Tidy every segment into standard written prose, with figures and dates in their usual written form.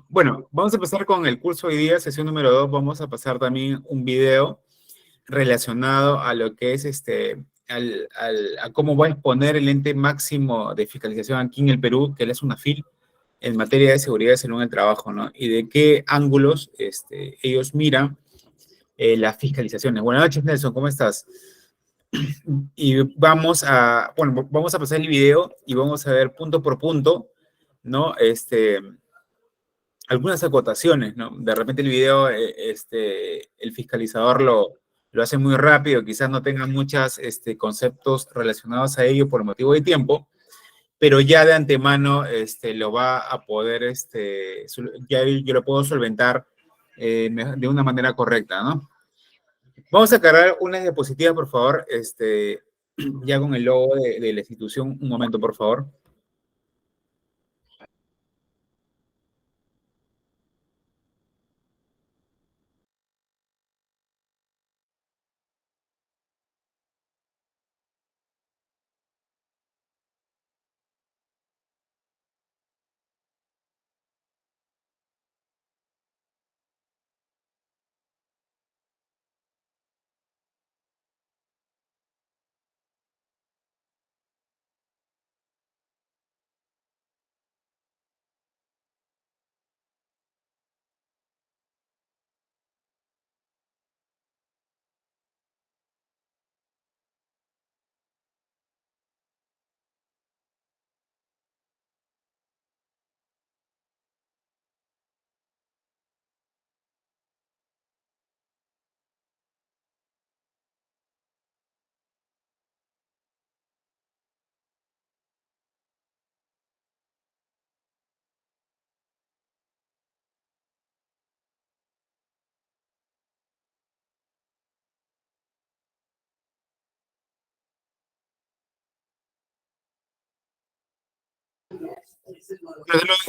Bueno, vamos a empezar con el curso hoy día, sesión número 2. Vamos a pasar también un video relacionado a lo que es a cómo va a exponer el ente máximo de fiscalización aquí en el Perú, que es UNAFIL, en materia de seguridad y salud en el trabajo, ¿no? Y de qué ángulos ellos miran las fiscalizaciones. Buenas noches, Nelson, ¿cómo estás? Y vamos a pasar el video y vamos a ver punto por punto, ¿no? Algunas acotaciones, ¿no? De repente el video, el fiscalizador lo hace muy rápido, quizás no tenga muchos conceptos relacionados a ello por motivo de tiempo, pero ya de antemano lo va a poder, ya yo lo puedo solventar de una manera correcta, ¿no? Vamos a cargar una diapositiva, por favor, ya con el logo de la institución. Un momento, por favor.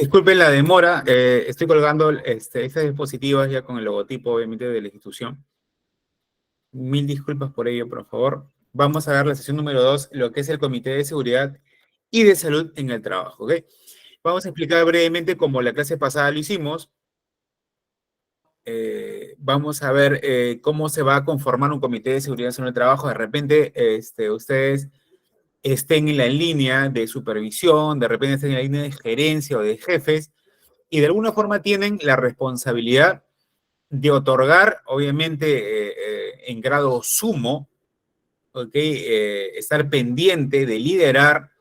Disculpen la demora, estoy colgando estas diapositivas ya con el logotipo, obviamente, de la institución. Mil disculpas por ello, por favor. Vamos a ver la sesión número 2, lo que es el Comité de Seguridad y de Salud en el Trabajo, ¿ok? Vamos a explicar brevemente cómo la clase pasada lo hicimos. Vamos a ver cómo se va a conformar un Comité de Seguridad y Salud en el Trabajo. De repente, ustedes estén en la línea de supervisión, de repente estén en la línea de gerencia o de jefes, y de alguna forma tienen la responsabilidad de otorgar, obviamente, en grado sumo, ¿okay? Estar pendiente de liderar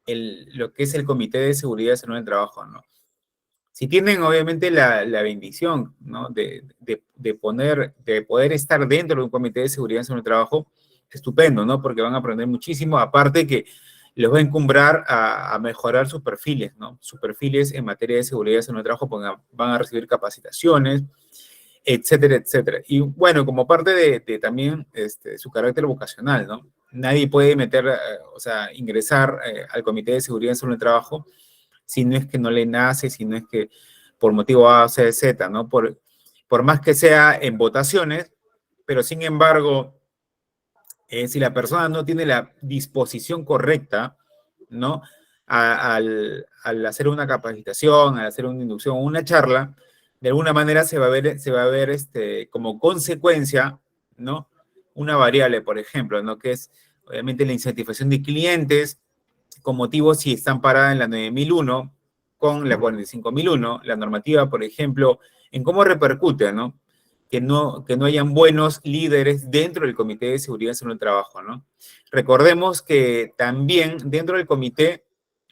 lo que es el Comité de Seguridad y Salud en el Trabajo, ¿no? Si tienen, obviamente, la bendición, ¿no? De poder estar dentro de un Comité de Seguridad y Salud en el Trabajo, estupendo, ¿no? Porque van a aprender muchísimo, aparte que les va a encumbrar a mejorar sus perfiles, ¿no? Sus perfiles en materia de seguridad y salud en el trabajo, porque van a recibir capacitaciones, etcétera, etcétera. Y bueno, como parte de también su carácter vocacional, ¿no? Nadie puede meter, o sea, ingresar al Comité de Seguridad y Salud en el Trabajo si no es que no le nace, si no es que por motivo A, C, Z, ¿no? Por más que sea en votaciones, pero sin embargo, si la persona no tiene la disposición correcta, ¿no? Al hacer una capacitación, al hacer una inducción o una charla, de alguna manera se va a ver como consecuencia, ¿no? Una variable, por ejemplo, ¿no? Que es obviamente la insatisfacción de clientes con motivo si están paradas en la 9001 con la 45001, la normativa, por ejemplo, en cómo repercute, ¿no? Que no hayan buenos líderes dentro del Comité de Seguridad y Salud del Trabajo, ¿no? Recordemos que también dentro del comité,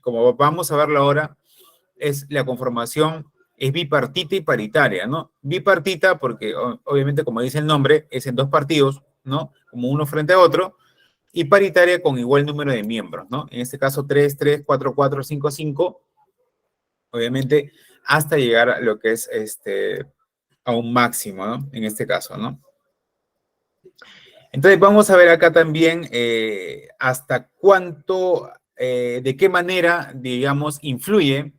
como vamos a verlo ahora, es la conformación es bipartita y paritaria, ¿no? Bipartita porque obviamente, como dice el nombre, es en dos partidos, ¿no? Como uno frente a otro, y paritaria con igual número de miembros, ¿no? En este caso 3, 3, 4, 4, 5, 5, obviamente hasta llegar a lo que es a un máximo, ¿no? En este caso, ¿no? Entonces vamos a ver acá también hasta cuánto, de qué manera, digamos, influye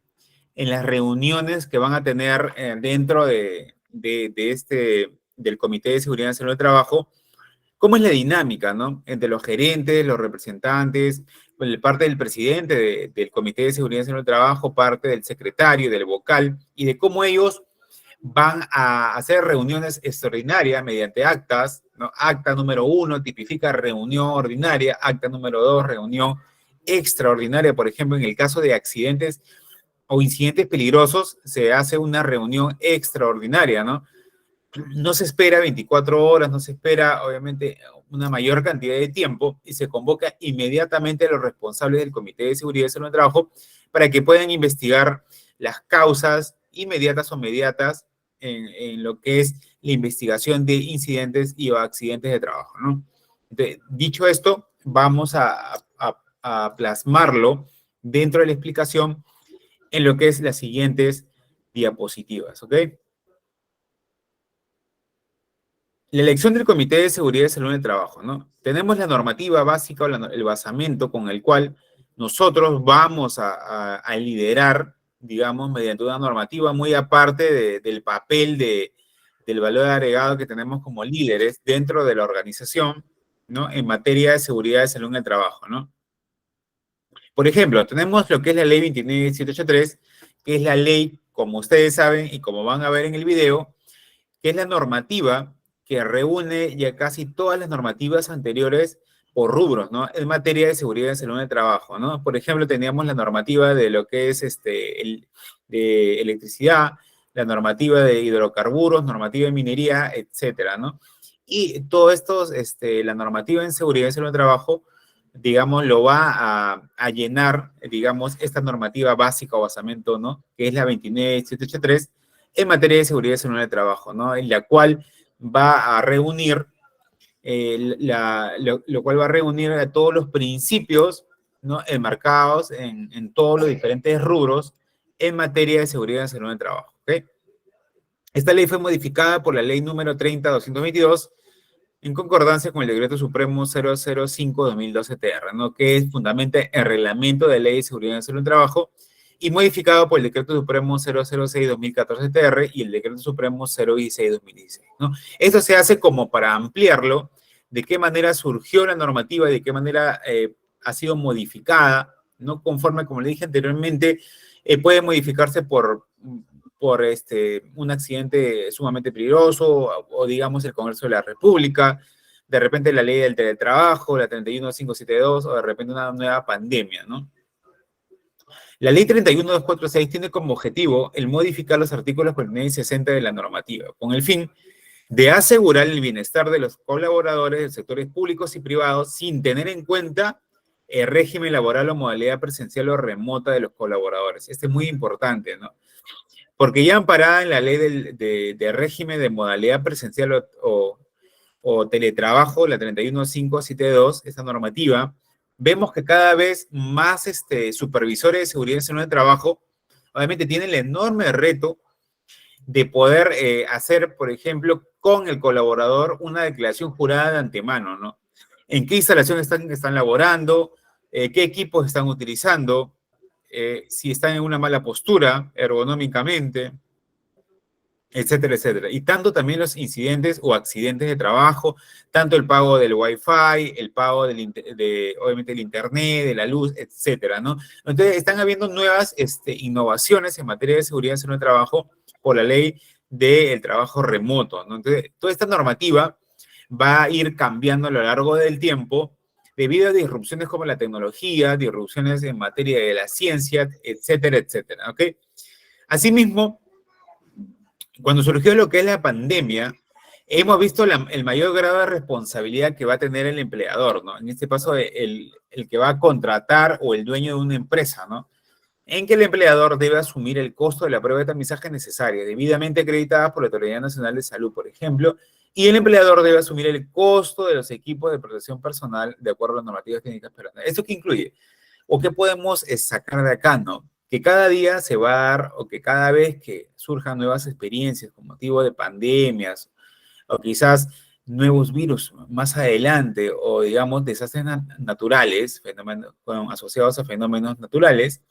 en las reuniones que van a tener dentro del Comité de Seguridad Nacional de Trabajo, cómo es la dinámica, ¿no? Entre los gerentes, los representantes, parte del presidente del Comité de Seguridad en el Trabajo, parte del secretario, del vocal, y de cómo ellos van a hacer reuniones extraordinarias mediante actas, ¿no? Acta número 1 tipifica reunión ordinaria, acta número 2 reunión extraordinaria. Por ejemplo, en el caso de accidentes o incidentes peligrosos, se hace una reunión extraordinaria, ¿no? No se espera 24 horas, no se espera, obviamente, una mayor cantidad de tiempo y se convoca inmediatamente a los responsables del Comité de Seguridad y Salud del Trabajo para que puedan investigar las causas inmediatas o mediatas en lo que es la investigación de incidentes y o accidentes de trabajo, ¿no? Entonces, dicho esto, vamos a plasmarlo dentro de la explicación en lo que es las siguientes diapositivas, ¿ok? La elección del Comité de Seguridad y Salud en el Trabajo, ¿no? Tenemos la normativa básica o el basamento con el cual nosotros vamos a liderar, digamos, mediante una normativa muy aparte del papel del valor agregado que tenemos como líderes dentro de la organización, ¿no? En materia de seguridad y salud en el trabajo, ¿no? Por ejemplo, tenemos lo que es la ley 29783, que es la ley, como ustedes saben y como van a ver en el video, que es la normativa que reúne ya casi todas las normativas anteriores por rubros, ¿no? En materia de seguridad y salud en el trabajo, ¿no? Por ejemplo, teníamos la normativa de lo que es de electricidad, la normativa de hidrocarburos, normativa de minería, etcétera, ¿no? Y todo esto, la normativa en seguridad y salud en el trabajo, digamos, lo va a llenar, digamos, esta normativa básica o basamento, ¿no? Que es la 29783 en materia de seguridad y salud en el trabajo, ¿no? En la cual va a reunir, lo cual va a reunir a todos los principios, ¿no? Enmarcados en todos los diferentes rubros en materia de seguridad y salud en el trabajo, ¿ok? Esta ley fue modificada por la ley número 30-222 en concordancia con el Decreto Supremo 005-2012-TR, ¿no? Que es fundamentalmente el reglamento de ley de seguridad y salud en el trabajo y modificado por el Decreto Supremo 006-2014-TR y el Decreto Supremo 016-2016, ¿no? Esto se hace como para ampliarlo, de qué manera surgió la normativa y de qué manera ha sido modificada, ¿no? Conforme, como le dije anteriormente, puede modificarse por un accidente sumamente peligroso o, digamos, el Congreso de la República, de repente la ley del teletrabajo, la 31572, o de repente una nueva pandemia, ¿no? La ley 31246 tiene como objetivo el modificar los artículos 49 y 60 de la normativa, con el fin de asegurar el bienestar de los colaboradores de sectores públicos y privados sin tener en cuenta el régimen laboral o modalidad presencial o remota de los colaboradores. Este es muy importante, ¿no? Porque ya amparada en la ley de régimen de modalidad presencial o teletrabajo, la 31572, esta normativa, vemos que cada vez más supervisores de seguridad y salud del trabajo, obviamente tienen el enorme reto de poder hacer, por ejemplo, con el colaborador una declaración jurada de antemano, ¿no? ¿En qué instalación están laborando? ¿Qué equipos están utilizando? Si están en una mala postura ergonómicamente, etcétera, etcétera. Y tanto también los incidentes o accidentes de trabajo, tanto el pago del Wi-Fi, el pago obviamente del Internet, de la luz, etcétera, ¿no? Entonces, están habiendo nuevas innovaciones en materia de seguridad en el trabajo por la ley del trabajo remoto, ¿no? Entonces, toda esta normativa va a ir cambiando a lo largo del tiempo debido a disrupciones como la tecnología, disrupciones en materia de la ciencia, etcétera, etcétera, ¿ok? Asimismo, cuando surgió lo que es la pandemia, hemos visto el mayor grado de responsabilidad que va a tener el empleador, ¿no? En este caso, el que va a contratar o el dueño de una empresa, ¿no? En que el empleador debe asumir el costo de la prueba de tamizaje necesaria, debidamente acreditada por la Autoridad Nacional de Salud, por ejemplo, y el empleador debe asumir el costo de los equipos de protección personal de acuerdo a las normativas técnicas peruanas. ¿Esto qué incluye? ¿O qué podemos sacar de acá, no? Que cada día se va a dar, o que cada vez que surjan nuevas experiencias con motivo de pandemias, o quizás nuevos virus más adelante, o digamos desastres naturales, fenómenos asociados a fenómenos naturales,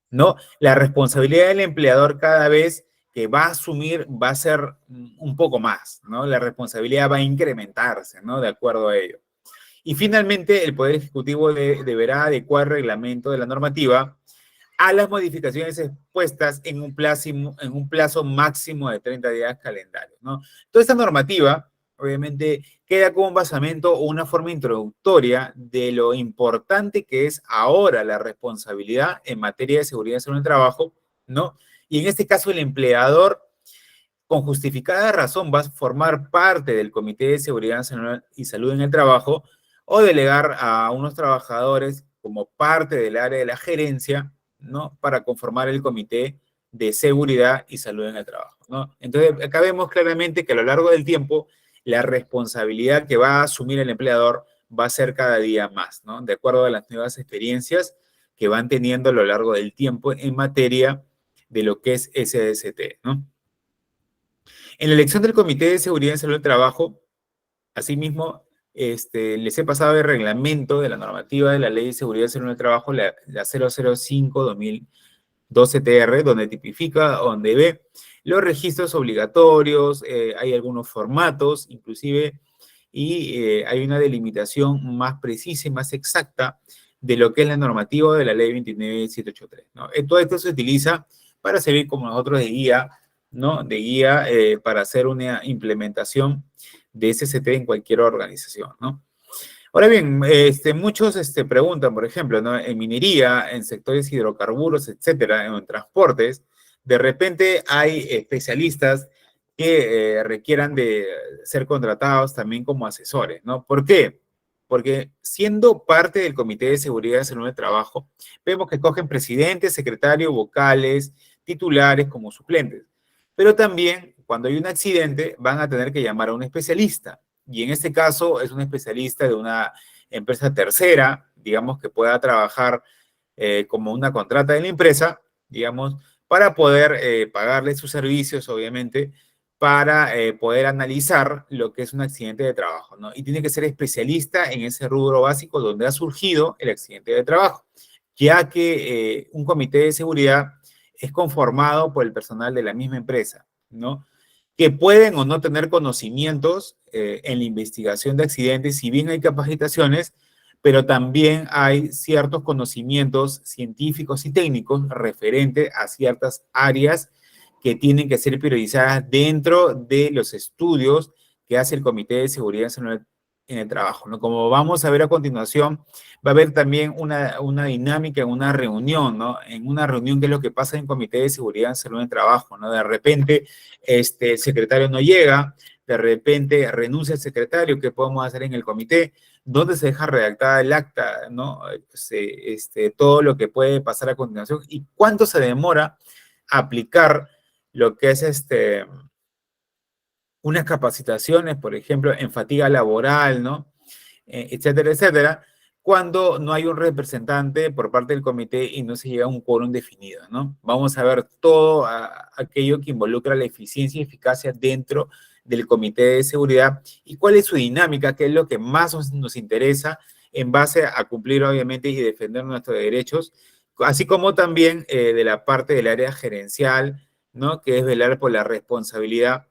¿no? La responsabilidad del empleador cada vez que va a asumir va a ser un poco más, ¿no? La responsabilidad va a incrementarse, ¿no? De acuerdo a ello. Y finalmente, el Poder Ejecutivo deberá adecuar el reglamento de la normativa a las modificaciones expuestas en un plazo máximo de 30 días calendarios, ¿no? Toda esta normativa, obviamente, queda como un basamento o una forma introductoria de lo importante que es ahora la responsabilidad en materia de seguridad y salud en el trabajo, ¿no? Y en este caso, el empleador, con justificada razón, va a formar parte del Comité de Seguridad Nacional y Salud en el Trabajo o delegar a unos trabajadores como parte del área de la gerencia, ¿no? Para conformar el Comité de Seguridad y Salud en el Trabajo, ¿no? Entonces, acá vemos claramente que a lo largo del tiempo, la responsabilidad que va a asumir el empleador va a ser cada día más, ¿no? De acuerdo a las nuevas experiencias que van teniendo a lo largo del tiempo en materia de lo que es SDST, ¿no? En la elección del Comité de Seguridad y Salud del Trabajo, asimismo, les he pasado el reglamento de la normativa de la Ley de Seguridad y Salud del Trabajo, la 005-2012-TR, donde tipifica, donde ve los registros obligatorios, hay algunos formatos, inclusive, y hay una delimitación más precisa y más exacta de lo que es la normativa de la Ley 29783, ¿no? Todo esto se utiliza para servir como nosotros de guía, ¿no? De guía para hacer una implementación de SCT en cualquier organización, ¿no? Ahora bien, muchos preguntan, por ejemplo, ¿no? En minería, en sectores hidrocarburos, etcétera, en transportes, de repente hay especialistas que requieran de ser contratados también como asesores, ¿no? ¿Por qué? Porque siendo parte del Comité de Seguridad y Salud del Trabajo, vemos que cogen presidentes, secretarios, vocales, titulares como suplentes. Pero también, cuando hay un accidente, van a tener que llamar a un especialista. Y en este caso es un especialista de una empresa tercera, digamos, que pueda trabajar como una contrata de la empresa, digamos, para poder pagarle sus servicios, obviamente, para poder analizar lo que es un accidente de trabajo, ¿no? Y tiene que ser especialista en ese rubro básico donde ha surgido el accidente de trabajo, ya que un comité de seguridad es conformado por el personal de la misma empresa, ¿no? Que pueden o no tener conocimientos en la investigación de accidentes, si bien hay capacitaciones, pero también hay ciertos conocimientos científicos y técnicos referentes a ciertas áreas que tienen que ser priorizadas dentro de los estudios que hace el Comité de Seguridad en el Trabajo, ¿no? Como vamos a ver a continuación, va a haber también una dinámica en una reunión, ¿no? En una reunión, ¿qué es lo que pasa en el Comité de Seguridad en Salud en el Trabajo, ¿no? De repente, el secretario no llega, de repente renuncia el secretario, ¿qué podemos hacer en el comité? ¿Dónde se deja redactada el acta, ¿no? Todo lo que puede pasar a continuación y cuánto se demora aplicar lo que es unas capacitaciones, por ejemplo, en fatiga laboral, ¿no? Etcétera, etcétera, cuando no hay un representante por parte del comité y no se llega a un quórum definido, ¿no? Vamos a ver todo aquello que involucra la eficiencia y eficacia dentro del comité de seguridad y cuál es su dinámica, qué es lo que más nos interesa en base a cumplir, obviamente, y defender nuestros derechos, así como también de la parte del área gerencial, ¿no? Que es velar por la responsabilidad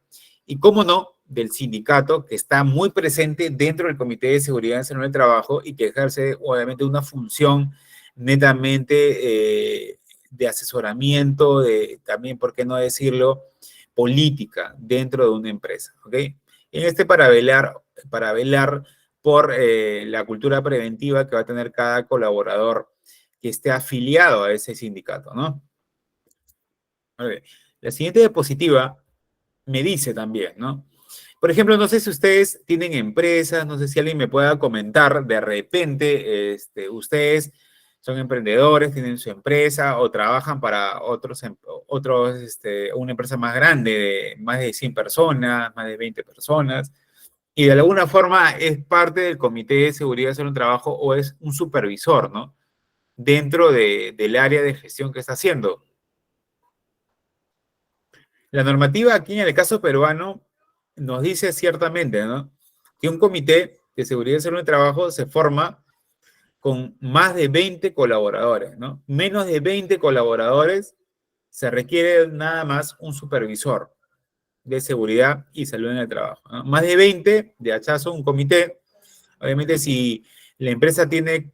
y, cómo no, del sindicato que está muy presente dentro del Comité de Seguridad y Salud del Trabajo y que ejerce, obviamente, una función netamente de asesoramiento, también, ¿por qué no decirlo?, política dentro de una empresa, ¿ok? En para velar por la cultura preventiva que va a tener cada colaborador que esté afiliado a ese sindicato, ¿no? Okay. La siguiente diapositiva me dice también, ¿no? Por ejemplo, no sé si ustedes tienen empresas, no sé si alguien me pueda comentar, de repente, ustedes son emprendedores, tienen su empresa o trabajan para una empresa más grande, de más de 100 personas, más de 20 personas, y de alguna forma es parte del Comité de Seguridad y Salud en el Trabajo o es un supervisor, ¿no? Dentro del área de gestión que está haciendo. La normativa aquí en el caso peruano nos dice ciertamente, ¿no?, que un comité de seguridad y salud de trabajo se forma con más de 20 colaboradores, ¿no? Menos de 20 colaboradores se requiere nada más un supervisor de seguridad y salud en el trabajo, ¿no? Más de 20, de hachazo, un comité, Obviamente, si la empresa tiene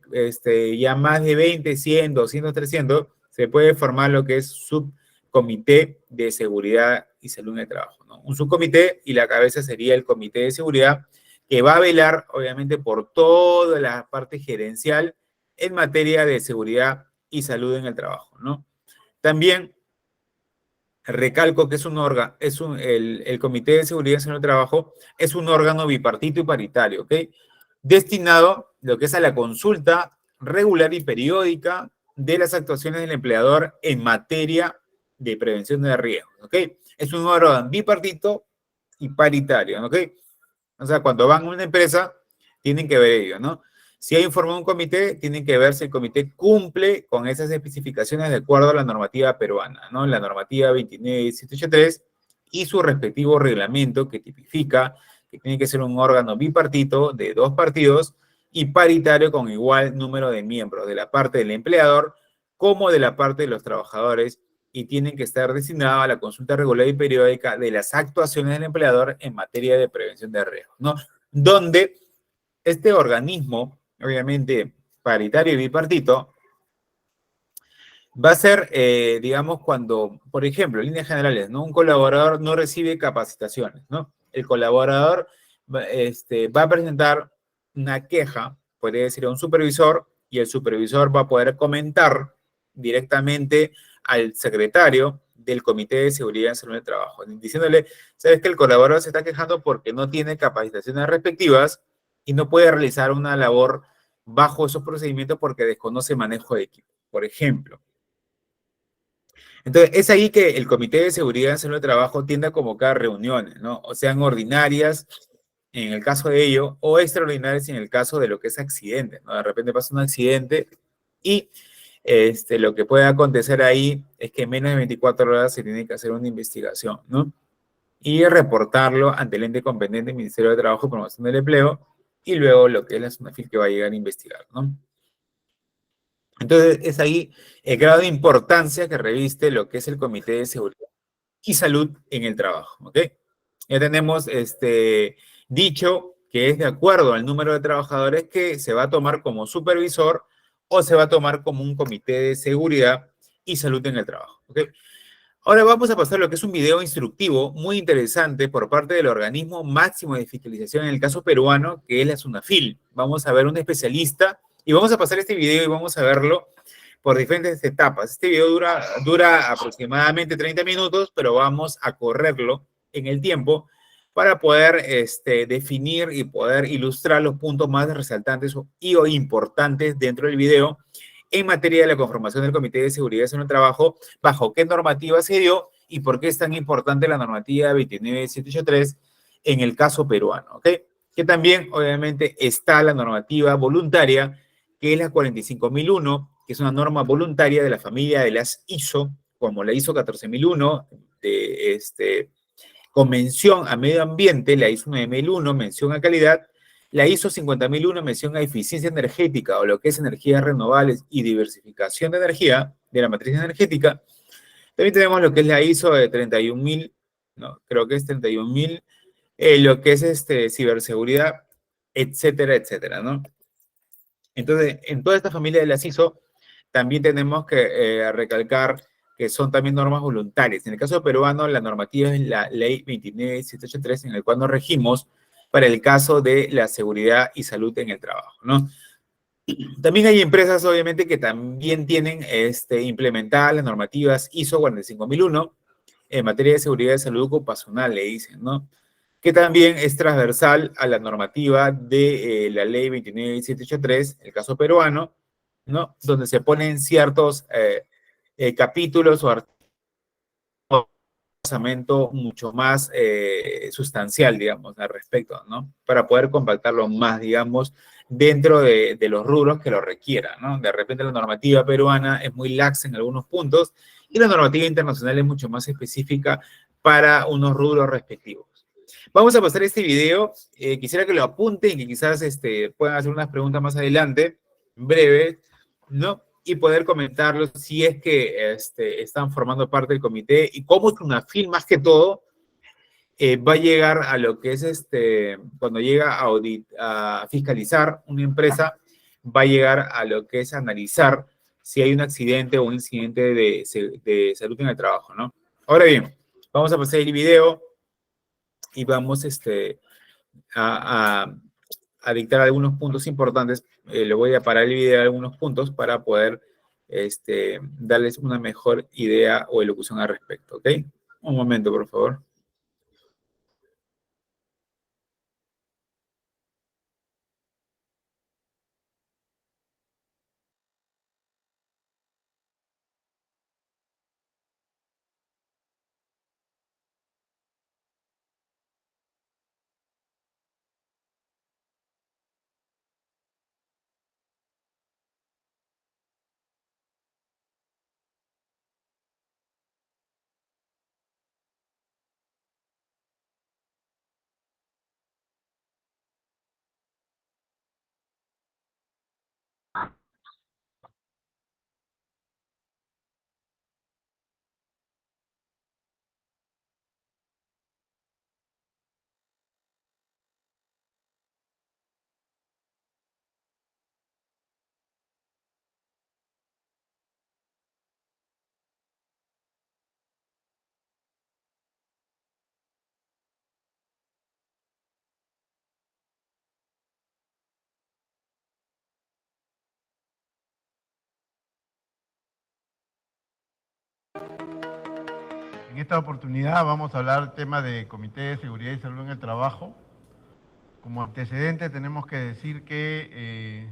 ya más de 20, 100, 200, 300, se puede formar lo que es subcomité de seguridad y salud en el trabajo, ¿no? Un subcomité y la cabeza sería el comité de seguridad que va a velar, obviamente, por toda la parte gerencial en materia de seguridad y salud en el trabajo, ¿no? También recalco que es un órgano, el Comité de Seguridad en el Trabajo es un órgano bipartito y paritario, ¿ok? Destinado lo que es a la consulta regular y periódica de las actuaciones del empleador en materia de prevención de riesgos, ¿ok? Es un órgano bipartito y paritario, ¿ok? O sea, cuando van a una empresa, tienen que ver ello, ¿no? Si hay informado un comité, tienen que ver si el comité cumple con esas especificaciones de acuerdo a la normativa peruana, ¿no? La normativa 29783 y su respectivo reglamento que tipifica que tiene que ser un órgano bipartito de 2 partidos y paritario con igual número de miembros de la parte del empleador como de la parte de los trabajadores y tienen que estar destinados a la consulta regular y periódica de las actuaciones del empleador en materia de prevención de riesgos, ¿no? Donde este organismo, obviamente paritario y bipartito, va a ser, digamos, cuando, por ejemplo, en líneas generales, ¿no? Un colaborador no recibe capacitaciones, ¿no? El colaborador va a presentar una queja, puede decir a un supervisor, y el supervisor va a poder comentar directamente al secretario del Comité de Seguridad y Salud del Trabajo, diciéndole, ¿sabes que el colaborador se está quejando porque no tiene capacitaciones respectivas y no puede realizar una labor bajo esos procedimientos porque desconoce manejo de equipo, por ejemplo? Entonces, es ahí que el Comité de Seguridad en Salud de Trabajo tiende a convocar reuniones, ¿no? O sean ordinarias en el caso de ello, o extraordinarias en el caso de lo que es accidente, ¿no? De repente pasa un accidente y lo que puede acontecer ahí es que en menos de 24 horas se tiene que hacer una investigación, ¿no? Y reportarlo ante el ente competente, Ministerio de Trabajo y Promoción del Empleo, y luego lo que es la SUNAFIL que va a llegar a investigar, ¿no? Entonces, es ahí el grado de importancia que reviste lo que es el Comité de Seguridad y Salud en el Trabajo, ¿ok? Ya tenemos dicho que es de acuerdo al número de trabajadores que se va a tomar como supervisor o se va a tomar como un comité de seguridad y salud en el trabajo, ¿ok? Ahora vamos a pasar a lo que es un video instructivo muy interesante por parte del organismo máximo de fiscalización en el caso peruano, que es la SUNAFIL. Vamos a ver un especialista y vamos a pasar este video y vamos a verlo por diferentes etapas. Este video dura aproximadamente 30 minutos, pero vamos a correrlo en el tiempo para poder definir y poder ilustrar los puntos más resaltantes o importantes dentro del video en materia de la conformación del Comité de Seguridad en el Trabajo, bajo qué normativa se dio y por qué es tan importante la normativa 29783 en el caso peruano, ¿ok? Que también, obviamente, está la normativa voluntaria, que es la 45001, que es una norma voluntaria de la familia de las ISO, como la ISO 14001, de Convención a Medio Ambiente, la ISO 9001, mención a calidad, la ISO 50001, mención a eficiencia energética o lo que es energías renovables y diversificación de energía, de la matriz energética. También tenemos lo que es la ISO de 31000, no, creo que es 31000, lo que es ciberseguridad, etcétera, etcétera, ¿no? Entonces, en toda esta familia de las ISO, también tenemos que recalcar que son también normas voluntarias. En el caso peruano, la normativa es la Ley 29783, en el cual nos regimos para el caso de la seguridad y salud en el trabajo, ¿no? También hay empresas, obviamente, que también tienen implementadas las normativas ISO 45001 en materia de seguridad y salud ocupacional, le dicen, ¿no? Que también es transversal a la normativa de la ley 29783, el caso peruano, ¿no? Donde se ponen ciertos capítulos o artículos mucho más sustancial, digamos, al respecto, ¿no? Para poder compactarlo más, digamos, dentro de los rubros que lo requieran, ¿no? De repente la normativa peruana es muy laxa en algunos puntos y la normativa internacional es mucho más específica para unos rubros respectivos. Vamos a pasar este video. Quisiera que lo apunten y que quizás puedan hacer unas preguntas más adelante, breves, ¿no? Y poder comentarlos si es que están formando parte del comité y cómo SUNAFIL, más que todo, va a llegar a lo que es cuando llega a fiscalizar una empresa, va a llegar a lo que es analizar si hay un accidente o un incidente de salud en el trabajo, ¿no? Ahora bien, vamos a pasar el video y vamos a, a- a dictar algunos puntos importantes. Le voy a parar el video en algunos puntos para poder darles una mejor idea o elocución al respecto, ¿ok? Un momento, por favor. En esta oportunidad vamos a hablar del tema de Comité de Seguridad y Salud en el Trabajo. Como antecedente tenemos que decir que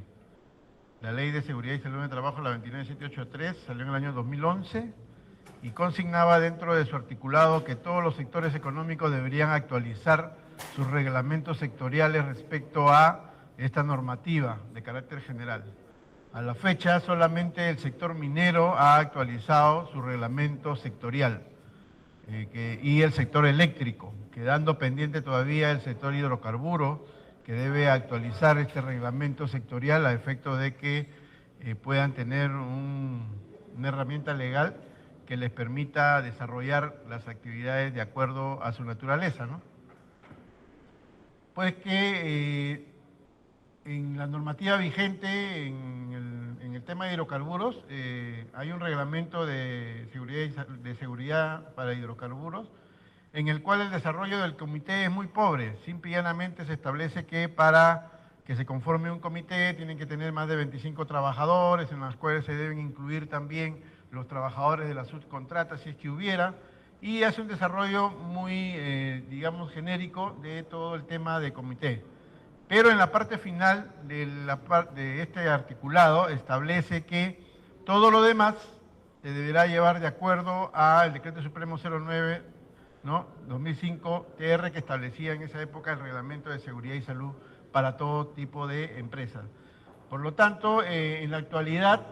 la Ley de Seguridad y Salud en el Trabajo, la 29783, salió en el año 2011 y consignaba dentro de su articulado que todos los sectores económicos deberían actualizar sus reglamentos sectoriales respecto a esta normativa de carácter general. A la fecha, solamente el sector minero ha actualizado su reglamento sectorial. Y el sector eléctrico, quedando pendiente todavía el sector hidrocarburos, que debe actualizar este reglamento sectorial a efecto de que puedan tener una herramienta legal que les permita desarrollar las actividades de acuerdo a su naturaleza, ¿no? Pues que en la normativa vigente, en el tema de hidrocarburos, hay un reglamento de seguridad para hidrocarburos, en el cual el desarrollo del comité es muy pobre. Simple y llanamente se establece que para que se conforme un comité tienen que tener más de 25 trabajadores, en los cuales se deben incluir también los trabajadores de la subcontrata, si es que hubiera, y hace un desarrollo muy, digamos, genérico de todo el tema de comité. Pero en la parte final de este articulado establece que todo lo demás se deberá llevar de acuerdo al Decreto Supremo 09, ¿no? 2005 TR, que establecía en esa época el Reglamento de Seguridad y Salud para todo tipo de empresas. Por lo tanto, en la actualidad,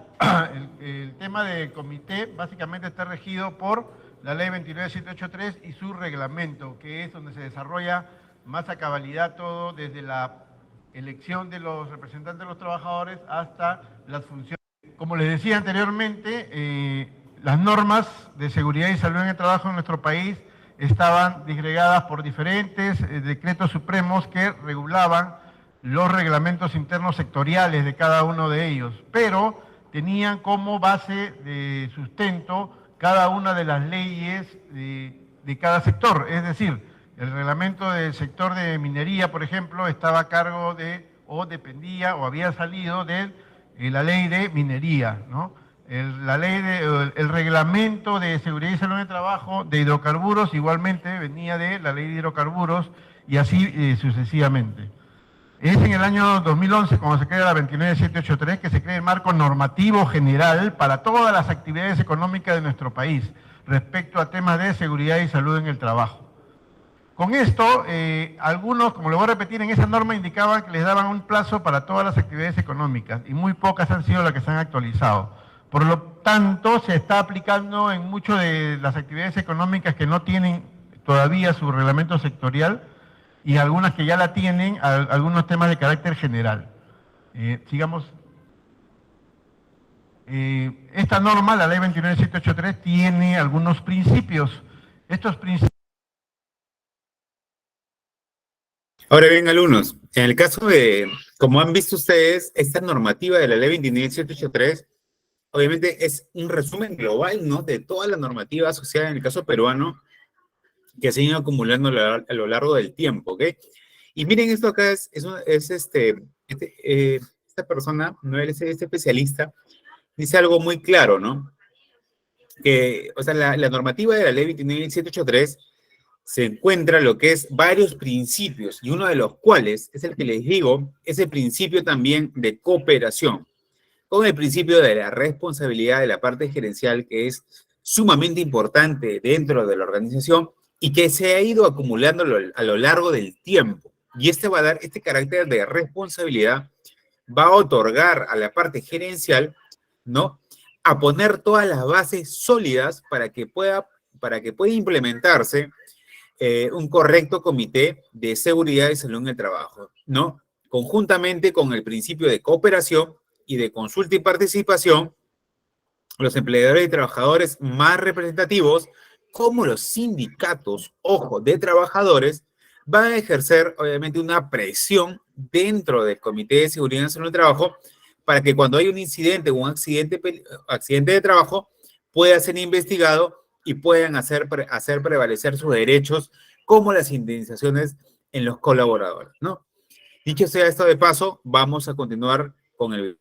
el tema del comité básicamente está regido por la Ley 29783 y su reglamento, que es donde se desarrolla más a cabalidad todo, desde la elección de los representantes de los trabajadores hasta las funciones. Como les decía anteriormente, las normas de seguridad y salud en el trabajo en nuestro país estaban disgregadas por diferentes decretos supremos que regulaban los reglamentos internos sectoriales de cada uno de ellos, pero tenían como base de sustento cada una de las leyes de cada sector. Es decir, el reglamento del sector de minería, por ejemplo, estaba a cargo de, o dependía, o había salido de la ley de minería, ¿no? El reglamento de seguridad y salud en el trabajo de hidrocarburos igualmente venía de la ley de hidrocarburos y así sucesivamente. Es en el año 2011, cuando se crea la 29783, que se crea el marco normativo general para todas las actividades económicas de nuestro país respecto a temas de seguridad y salud en el trabajo. Con esto, algunos, como le voy a repetir, en esa norma indicaban que les daban un plazo para todas las actividades económicas y muy pocas han sido las que se han actualizado. Por lo tanto, se está aplicando en muchas de las actividades económicas que no tienen todavía su reglamento sectorial y algunas que ya la tienen, algunos temas de carácter general. Sigamos. Esta norma, la ley 29783, tiene algunos principios. Estos principios Ahora bien, alumnos, en el caso de, como han visto ustedes, esta normativa de la ley 29.783, obviamente es un resumen global, ¿no? De toda la normativa asociada en el caso peruano que se han ido acumulando a lo largo del tiempo, ¿ok? Y miren, esto acá esta persona, no es este especialista, dice algo muy claro, ¿no? Que, o sea, la normativa de la ley 29.783 se encuentra lo que es varios principios, y uno de los cuales es el que les digo, es el principio también de cooperación, con el principio de la responsabilidad de la parte gerencial, que es sumamente importante dentro de la organización y que se ha ido acumulando a lo largo del tiempo. Y este va a dar, este carácter de responsabilidad va a otorgar a la parte gerencial, ¿no? A poner todas las bases sólidas para que pueda implementarse un correcto comité de seguridad y salud en el trabajo, ¿no? Conjuntamente con el principio de cooperación y de consulta y participación, los empleadores y trabajadores más representativos, como los sindicatos, ojo, de trabajadores, van a ejercer, obviamente, una presión dentro del Comité de Seguridad y Salud en el Trabajo para que cuando hay un incidente o un accidente de trabajo pueda ser investigado y puedan hacer prevalecer sus derechos como las indemnizaciones en los colaboradores, ¿no? Dicho sea esto de paso, vamos a continuar con el...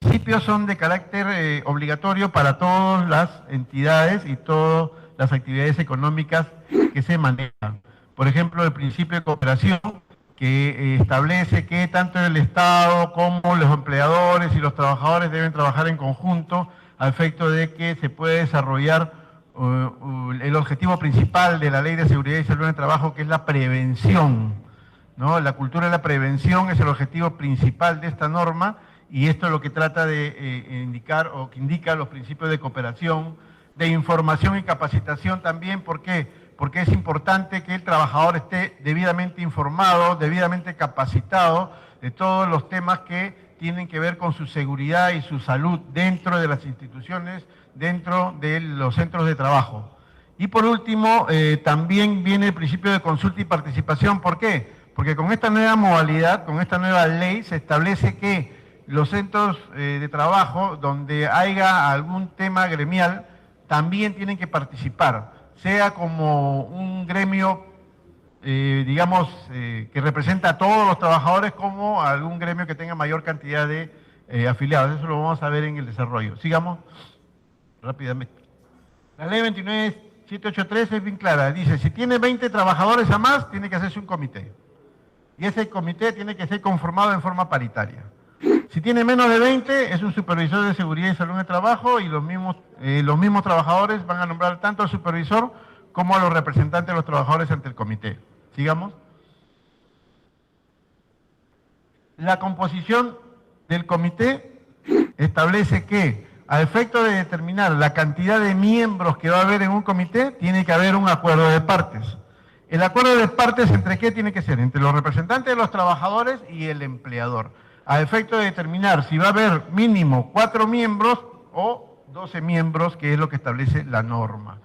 Los principios son de carácter obligatorio para todas las entidades y todas las actividades económicas que se manejan. Por ejemplo, el principio de cooperación, que establece que tanto el Estado como los empleadores y los trabajadores deben trabajar en conjunto a efecto de que se pueda desarrollar el objetivo principal de la Ley de Seguridad y Salud en el Trabajo, que es la prevención, ¿no? La cultura de la prevención es el objetivo principal de esta norma, y esto es lo que trata de indicar o que indica los principios de cooperación, de información y capacitación también. ¿Por qué? Porque es importante que el trabajador esté debidamente informado, debidamente capacitado de todos los temas que tienen que ver con su seguridad y su salud dentro de las instituciones, dentro de los centros de trabajo. Y por último, también viene el principio de consulta y participación. ¿Por qué? Porque con esta nueva modalidad, con esta nueva ley, se establece que los centros de trabajo donde haya algún tema gremial también tienen que participar, sea como un gremio, digamos, que representa a todos los trabajadores, como algún gremio que tenga mayor cantidad de afiliados. Eso lo vamos a ver en el desarrollo. Sigamos rápidamente. La ley 29.783 es bien clara. Dice, si tiene 20 trabajadores a más, tiene que hacerse un comité. Y ese comité tiene que ser conformado en forma paritaria. Si tiene menos de 20, es un supervisor de seguridad y salud en el trabajo, y los mismos trabajadores van a nombrar tanto al supervisor como a los representantes de los trabajadores ante el comité. Sigamos. La composición del comité establece que, a efecto de determinar la cantidad de miembros que va a haber en un comité, tiene que haber un acuerdo de partes. El acuerdo de partes, ¿entre qué tiene que ser? Entre los representantes de los trabajadores y el empleador, a efecto de determinar si va a haber mínimo 4 miembros o 12 miembros, que es lo que establece la norma.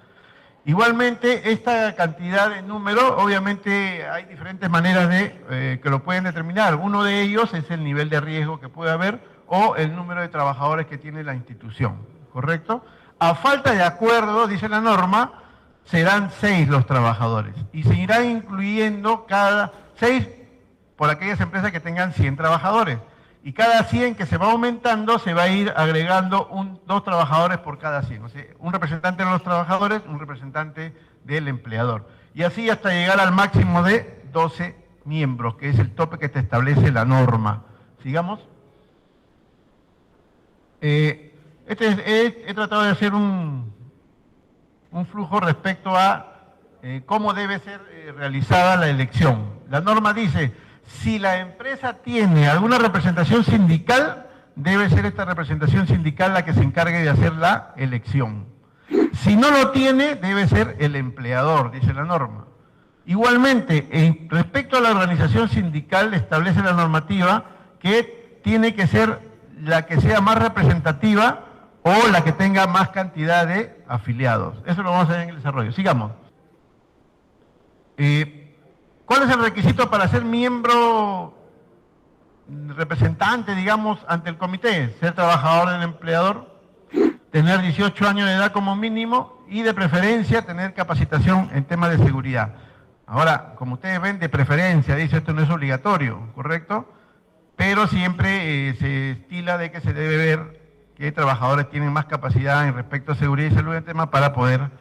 Igualmente, esta cantidad de número, obviamente hay diferentes maneras de que lo pueden determinar. Uno de ellos es el nivel de riesgo que puede haber o el número de trabajadores que tiene la institución, ¿correcto? A falta de acuerdo, dice la norma, serán 6 los trabajadores y se irán incluyendo cada 6 por aquellas empresas que tengan 100 trabajadores. Y cada 100 que se va aumentando, se va a ir agregando 2 trabajadores por cada 100. O sea, un representante de los trabajadores, un representante del empleador. Y así hasta llegar al máximo de 12 miembros, que es el tope que te establece la norma. Sigamos. He tratado de hacer un flujo respecto a cómo debe ser realizada la elección. La norma dice, si la empresa tiene alguna representación sindical, debe ser esta representación sindical la que se encargue de hacer la elección. Si no lo tiene, debe ser el empleador, dice la norma. Igualmente, respecto a la organización sindical, establece la normativa que tiene que ser la que sea más representativa o la que tenga más cantidad de afiliados. Eso lo vamos a ver en el desarrollo. Sigamos. ¿Cuál es el requisito para ser miembro representante, digamos, ante el comité? Ser trabajador del empleador, tener 18 años de edad como mínimo y de preferencia tener capacitación en temas de seguridad. Ahora, como ustedes ven, de preferencia, dice, esto no es obligatorio, ¿correcto? Pero siempre se estila de que se debe ver que trabajadores tienen más capacidad en respecto a seguridad y salud en tema para poder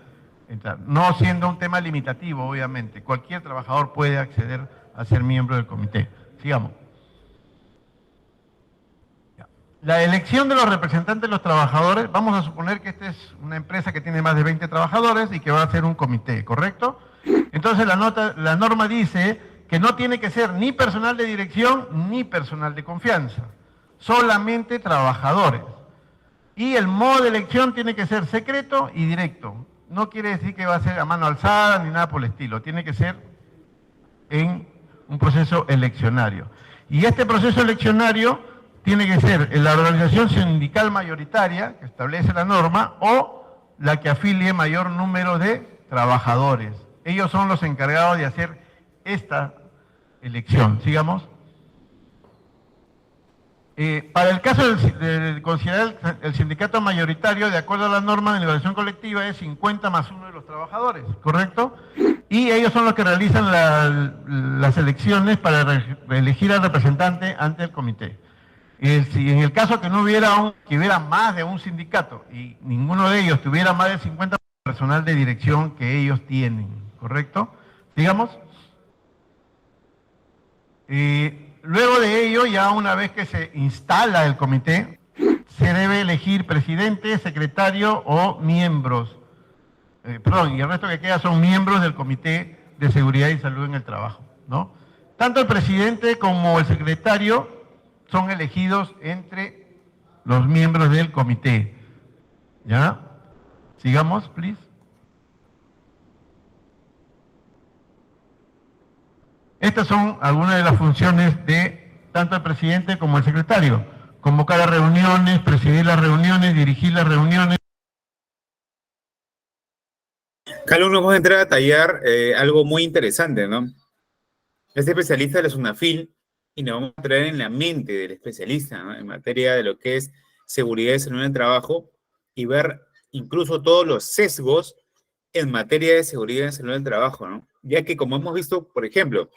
entrar. No siendo un tema limitativo, obviamente. Cualquier trabajador puede acceder a ser miembro del comité. Sigamos. La elección de los representantes de los trabajadores, vamos a suponer que esta es una empresa que tiene más de 20 trabajadores y que va a ser un comité, ¿correcto? Entonces la norma dice que no tiene que ser ni personal de dirección ni personal de confianza, solamente trabajadores. Y el modo de elección tiene que ser secreto y directo. No quiere decir que va a ser a mano alzada ni nada por el estilo, tiene que ser en un proceso eleccionario. Y este proceso eleccionario tiene que ser en la organización sindical mayoritaria que establece la norma o la que afilie mayor número de trabajadores. Ellos son los encargados de hacer esta elección. Sigamos. Para el caso de considerar el sindicato mayoritario, de acuerdo a la norma de negociación colectiva, es 50 más 1 de los trabajadores, ¿correcto? Y ellos son los que realizan las elecciones para elegir al representante ante el comité. Si en el caso que no hubiera que hubiera más de un sindicato y ninguno de ellos tuviera más del 50% personal de dirección que ellos tienen, ¿correcto? Digamos. Luego de ello, ya una vez que se instala el comité, se debe elegir presidente, secretario o miembros. Y el resto que queda son miembros del Comité de Seguridad y Salud en el Trabajo, ¿no? Tanto el presidente como el secretario son elegidos entre los miembros del comité. ¿Ya? Sigamos, please. Estas son algunas de las funciones de tanto el presidente como el secretario. Convocar a reuniones, presidir las reuniones, dirigir las reuniones. Carlos, nos vamos a entrar a tallar algo muy interesante, ¿no? Este especialista de la SUNAFIL y nos vamos a traer en la mente del especialista, ¿no?, en materia de lo que es seguridad y salud en el trabajo y ver incluso todos los sesgos en materia de seguridad y salud en el trabajo, ¿no? Ya que, como hemos visto, por ejemplo,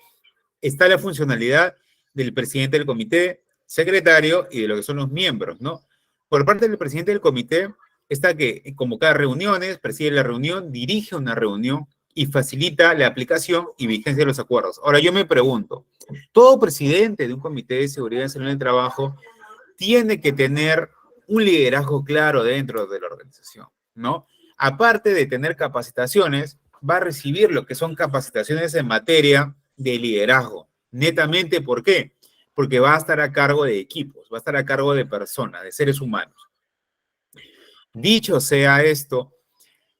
está la funcionalidad del presidente del comité, secretario y de lo que son los miembros, ¿no? Por parte del presidente del comité está que convocar reuniones, preside la reunión, dirige una reunión y facilita la aplicación y vigencia de los acuerdos. Ahora, yo me pregunto, todo presidente de un comité de seguridad y salud en el trabajo tiene que tener un liderazgo claro dentro de la organización, ¿no? Aparte de tener capacitaciones, va a recibir lo que son capacitaciones en materia de liderazgo. Netamente, ¿por qué? Porque va a estar a cargo de equipos, va a estar a cargo de personas, de seres humanos. Dicho sea esto,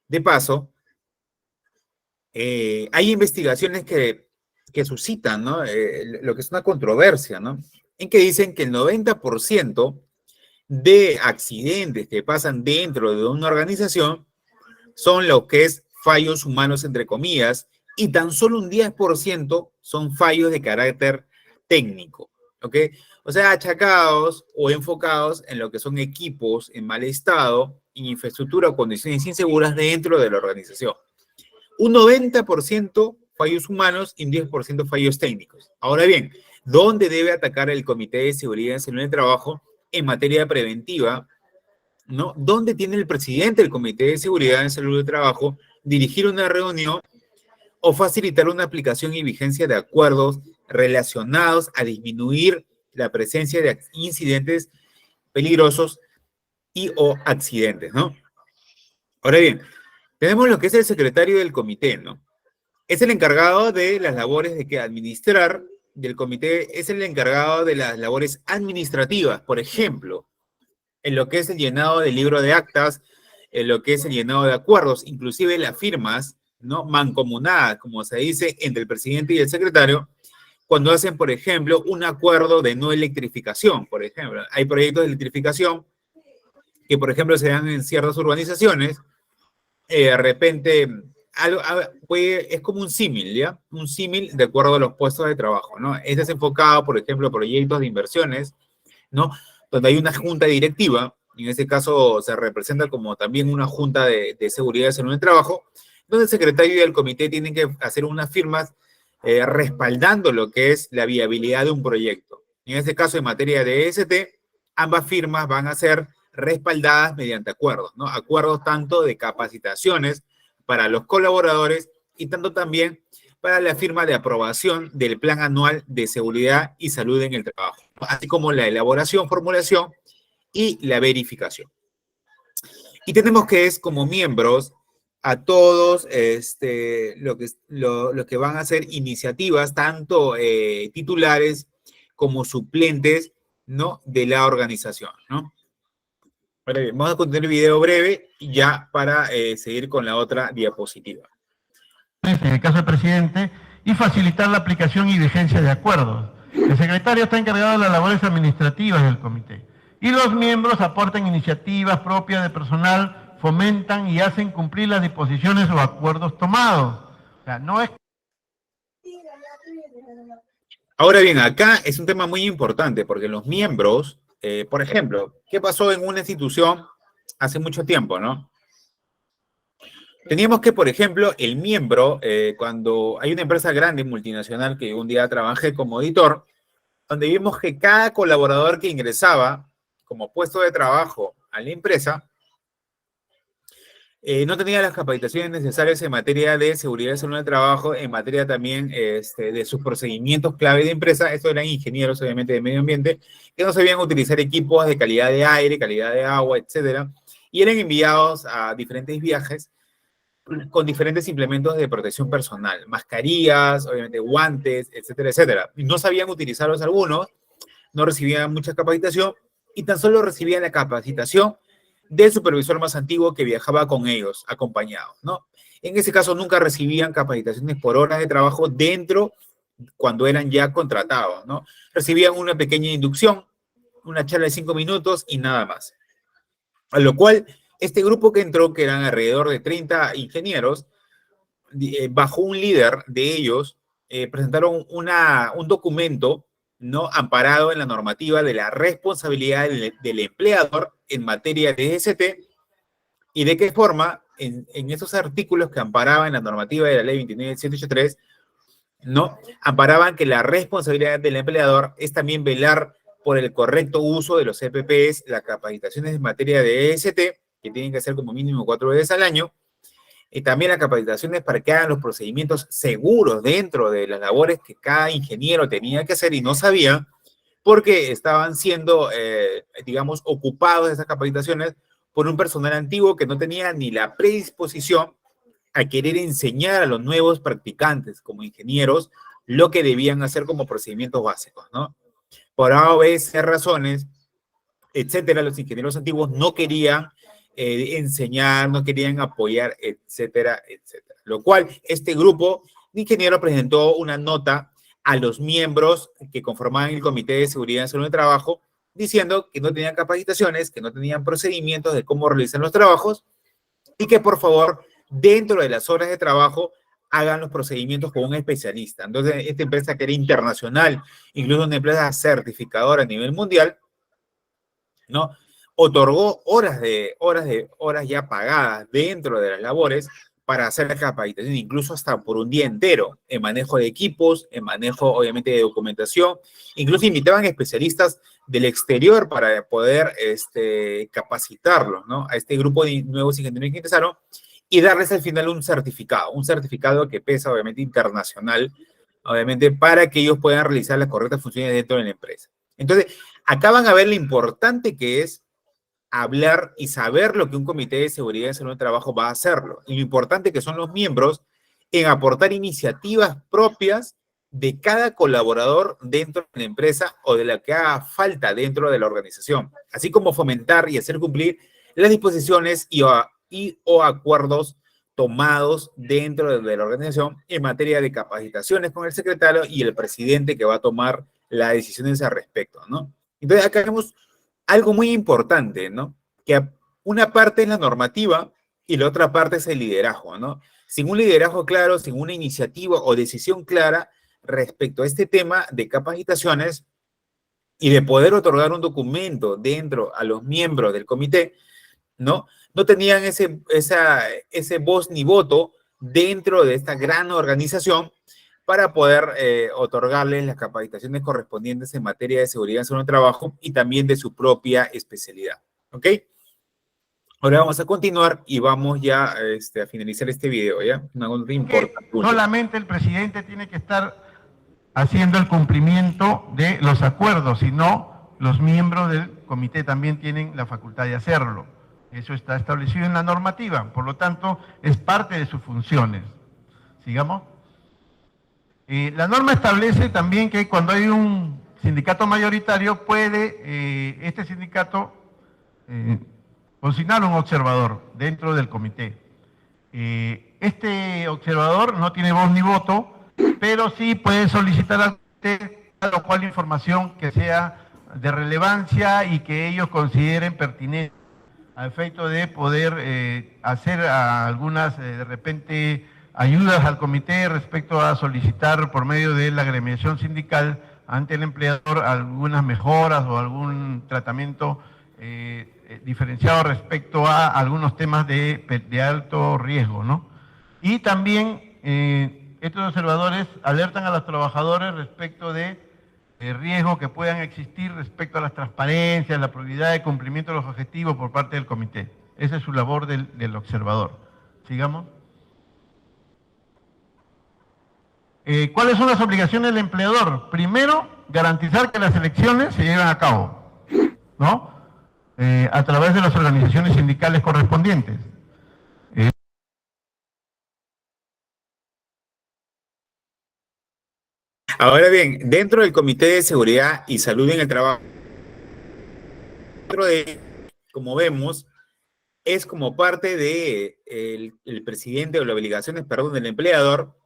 de paso, hay investigaciones que suscitan, ¿no?, lo que es una controversia, ¿no?, en que dicen que el 90% de accidentes que pasan dentro de una organización son lo que es fallos humanos, entre comillas, y tan solo un 10% son fallos de carácter técnico, ¿ok? O sea, achacados o enfocados en lo que son equipos en mal estado, en infraestructura o condiciones inseguras dentro de la organización. Un 90% fallos humanos y un 10% fallos técnicos. Ahora bien, ¿dónde debe atacar el Comité de Seguridad y Salud en el Trabajo en materia preventiva, ¿no? ¿Dónde tiene el presidente del Comité de Seguridad y Salud del Trabajo dirigir una reunión o facilitar una aplicación y vigencia de acuerdos relacionados a disminuir la presencia de incidentes peligrosos y o accidentes, ¿no? Ahora bien, tenemos lo que es el secretario del comité, ¿no? Es el encargado de las labores de que administrar del comité, es el encargado de las labores administrativas, por ejemplo, en lo que es el llenado del libro de actas, en lo que es el llenado de acuerdos, inclusive las firmas, ¿no?, mancomunadas, como se dice, entre el presidente y el secretario, cuando hacen, por ejemplo, un acuerdo de no electrificación, por ejemplo. Hay proyectos de electrificación que, por ejemplo, se dan en ciertas urbanizaciones. De repente es como un símil, ¿ya? Un símil de acuerdo a los puestos de trabajo, ¿no? Este es enfocado, por ejemplo, a proyectos de inversiones, ¿no? Donde hay una junta directiva, en este caso se representa como también una junta de seguridad y salud en el trabajo, donde el secretario y el comité tienen que hacer unas firmas respaldando lo que es la viabilidad de un proyecto. En este caso, en materia de EST, ambas firmas van a ser respaldadas mediante acuerdos, ¿no? Acuerdos tanto de capacitaciones para los colaboradores y tanto también para la firma de aprobación del Plan Anual de Seguridad y Salud en el Trabajo, así como la elaboración, formulación y la verificación. Y tenemos que es como miembros a todos lo que van a ser iniciativas, tanto titulares como suplentes, ¿no? De la organización, ¿no? Vamos a continuar el video breve ya para seguir con la otra diapositiva. En el caso del presidente, y facilitar la aplicación y vigencia de acuerdos. El secretario está encargado de las labores administrativas del comité. Y los miembros aportan iniciativas propias de personal, fomentan y hacen cumplir las disposiciones o acuerdos tomados. O sea, no es... Ahora bien, acá es un tema muy importante porque los miembros, por ejemplo, ¿qué pasó en una institución hace mucho tiempo, no? Teníamos que, por ejemplo, el miembro, cuando hay una empresa grande, multinacional, que un día trabajé como editor, donde vimos que cada colaborador que ingresaba como puesto de trabajo a la empresa, no tenía las capacitaciones necesarias en materia de seguridad y salud en el trabajo, en materia también de sus procedimientos clave de empresa. Estos eran ingenieros, obviamente, de medio ambiente, que no sabían utilizar equipos de calidad de aire, calidad de agua, etcétera, y eran enviados a diferentes viajes con diferentes implementos de protección personal, mascarillas, obviamente guantes, etcétera, etcétera. Y no sabían utilizarlos algunos, no recibían mucha capacitación y tan solo recibían la capacitación del supervisor más antiguo que viajaba con ellos, acompañados, ¿no? En ese caso nunca recibían capacitaciones por horas de trabajo dentro cuando eran ya contratados, ¿no? Recibían una pequeña inducción, una charla de 5 minutos y nada más. A lo cual, este grupo que entró, que eran alrededor de 30 ingenieros, bajo un líder de ellos, presentaron un documento, ¿no? Amparado en la normativa de la responsabilidad del empleador en materia de EST y de qué forma, en esos artículos que amparaban la normativa de la ley 29.183, ¿no? Amparaban que la responsabilidad del empleador es también velar por el correcto uso de los EPPs, las capacitaciones en materia de EST, que tienen que ser como mínimo 4 veces al año, y también las capacitaciones para que hagan los procedimientos seguros dentro de las labores que cada ingeniero tenía que hacer y no sabía, porque estaban siendo, digamos, ocupados de esas capacitaciones por un personal antiguo que no tenía ni la predisposición a querer enseñar a los nuevos practicantes como ingenieros lo que debían hacer como procedimientos básicos, ¿no? Por A o B, C razones, etcétera, los ingenieros antiguos no querían enseñar, no querían apoyar, etcétera, etcétera. Lo cual, este grupo de ingenieros presentó una nota a los miembros que conformaban el Comité de Seguridad y Salud del Trabajo, diciendo que no tenían capacitaciones, que no tenían procedimientos de cómo realizar los trabajos y que, por favor, dentro de las horas de trabajo, hagan los procedimientos con un especialista. Entonces, esta empresa que era internacional, incluso una empresa certificadora a nivel mundial, ¿no? Otorgó horas ya pagadas dentro de las labores para hacer la capacitación, incluso hasta por un día entero, en manejo de equipos, en manejo, obviamente, de documentación. Incluso invitaban especialistas del exterior para poder capacitarlos, ¿no? A este grupo de nuevos ingenieros que ingresaron y darles al final un certificado que pesa, obviamente, internacional, obviamente, para que ellos puedan realizar las correctas funciones dentro de la empresa. Entonces, acá van a ver lo importante que es hablar y saber lo que un comité de seguridad y salud del trabajo va a hacerlo. Y lo importante que son los miembros en aportar iniciativas propias de cada colaborador dentro de la empresa o de la que haga falta dentro de la organización, así como fomentar y hacer cumplir las disposiciones y o acuerdos tomados dentro de la organización en materia de capacitaciones con el secretario y el presidente que va a tomar las decisiones al respecto, ¿no? Entonces, acá vemos algo muy importante, ¿no? Que una parte es la normativa y la otra parte es el liderazgo, ¿no? Sin un liderazgo claro, sin una iniciativa o decisión clara respecto a este tema de capacitaciones y de poder otorgar un documento dentro a los miembros del comité, ¿no? No tenían ese voz ni voto dentro de esta gran organización para poder otorgarles las capacitaciones correspondientes en materia de seguridad en el trabajo y también de su propia especialidad. ¿Ok? Ahora vamos a continuar y vamos ya a finalizar este video, ¿ya? Una cosa importante. Solamente el presidente tiene que estar haciendo el cumplimiento de los acuerdos, sino los miembros del comité también tienen la facultad de hacerlo. Eso está establecido en la normativa, por lo tanto, es parte de sus funciones. Sigamos. La norma establece también que cuando hay un sindicato mayoritario, puede este sindicato consignar un observador dentro del comité. Este observador no tiene voz ni voto, pero sí puede solicitar al comité lo cual información que sea de relevancia y que ellos consideren pertinente a efecto de poder hacer algunas, de repente, ayudas al comité respecto a solicitar por medio de la agremiación sindical ante el empleador algunas mejoras o algún tratamiento diferenciado respecto a algunos temas de alto riesgo, ¿no? Y también estos observadores alertan a los trabajadores respecto de riesgos que puedan existir respecto a las transparencias, la probabilidad de cumplimiento de los objetivos por parte del comité. Esa es su labor del observador. Sigamos. ¿Cuáles son las obligaciones del empleador? Primero, garantizar que las elecciones se lleven a cabo, ¿no? A través de las organizaciones sindicales correspondientes. Ahora bien, dentro del Comité de Seguridad y Salud en el Trabajo, dentro de, como vemos, es como parte de el presidente o las obligaciones, perdón, del empleador,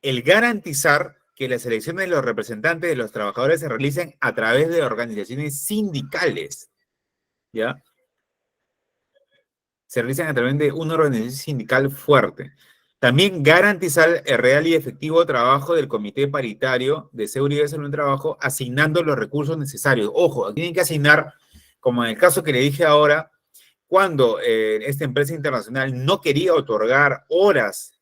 el garantizar que las elecciones de los representantes de los trabajadores se realicen a través de organizaciones sindicales, ¿ya? Se realizan a través de una organización sindical fuerte. También garantizar el real y efectivo trabajo del Comité Paritario de Seguridad y Salud en el Trabajo, asignando los recursos necesarios. Ojo, tienen que asignar, como en el caso que le dije ahora, cuando esta empresa internacional no quería otorgar horas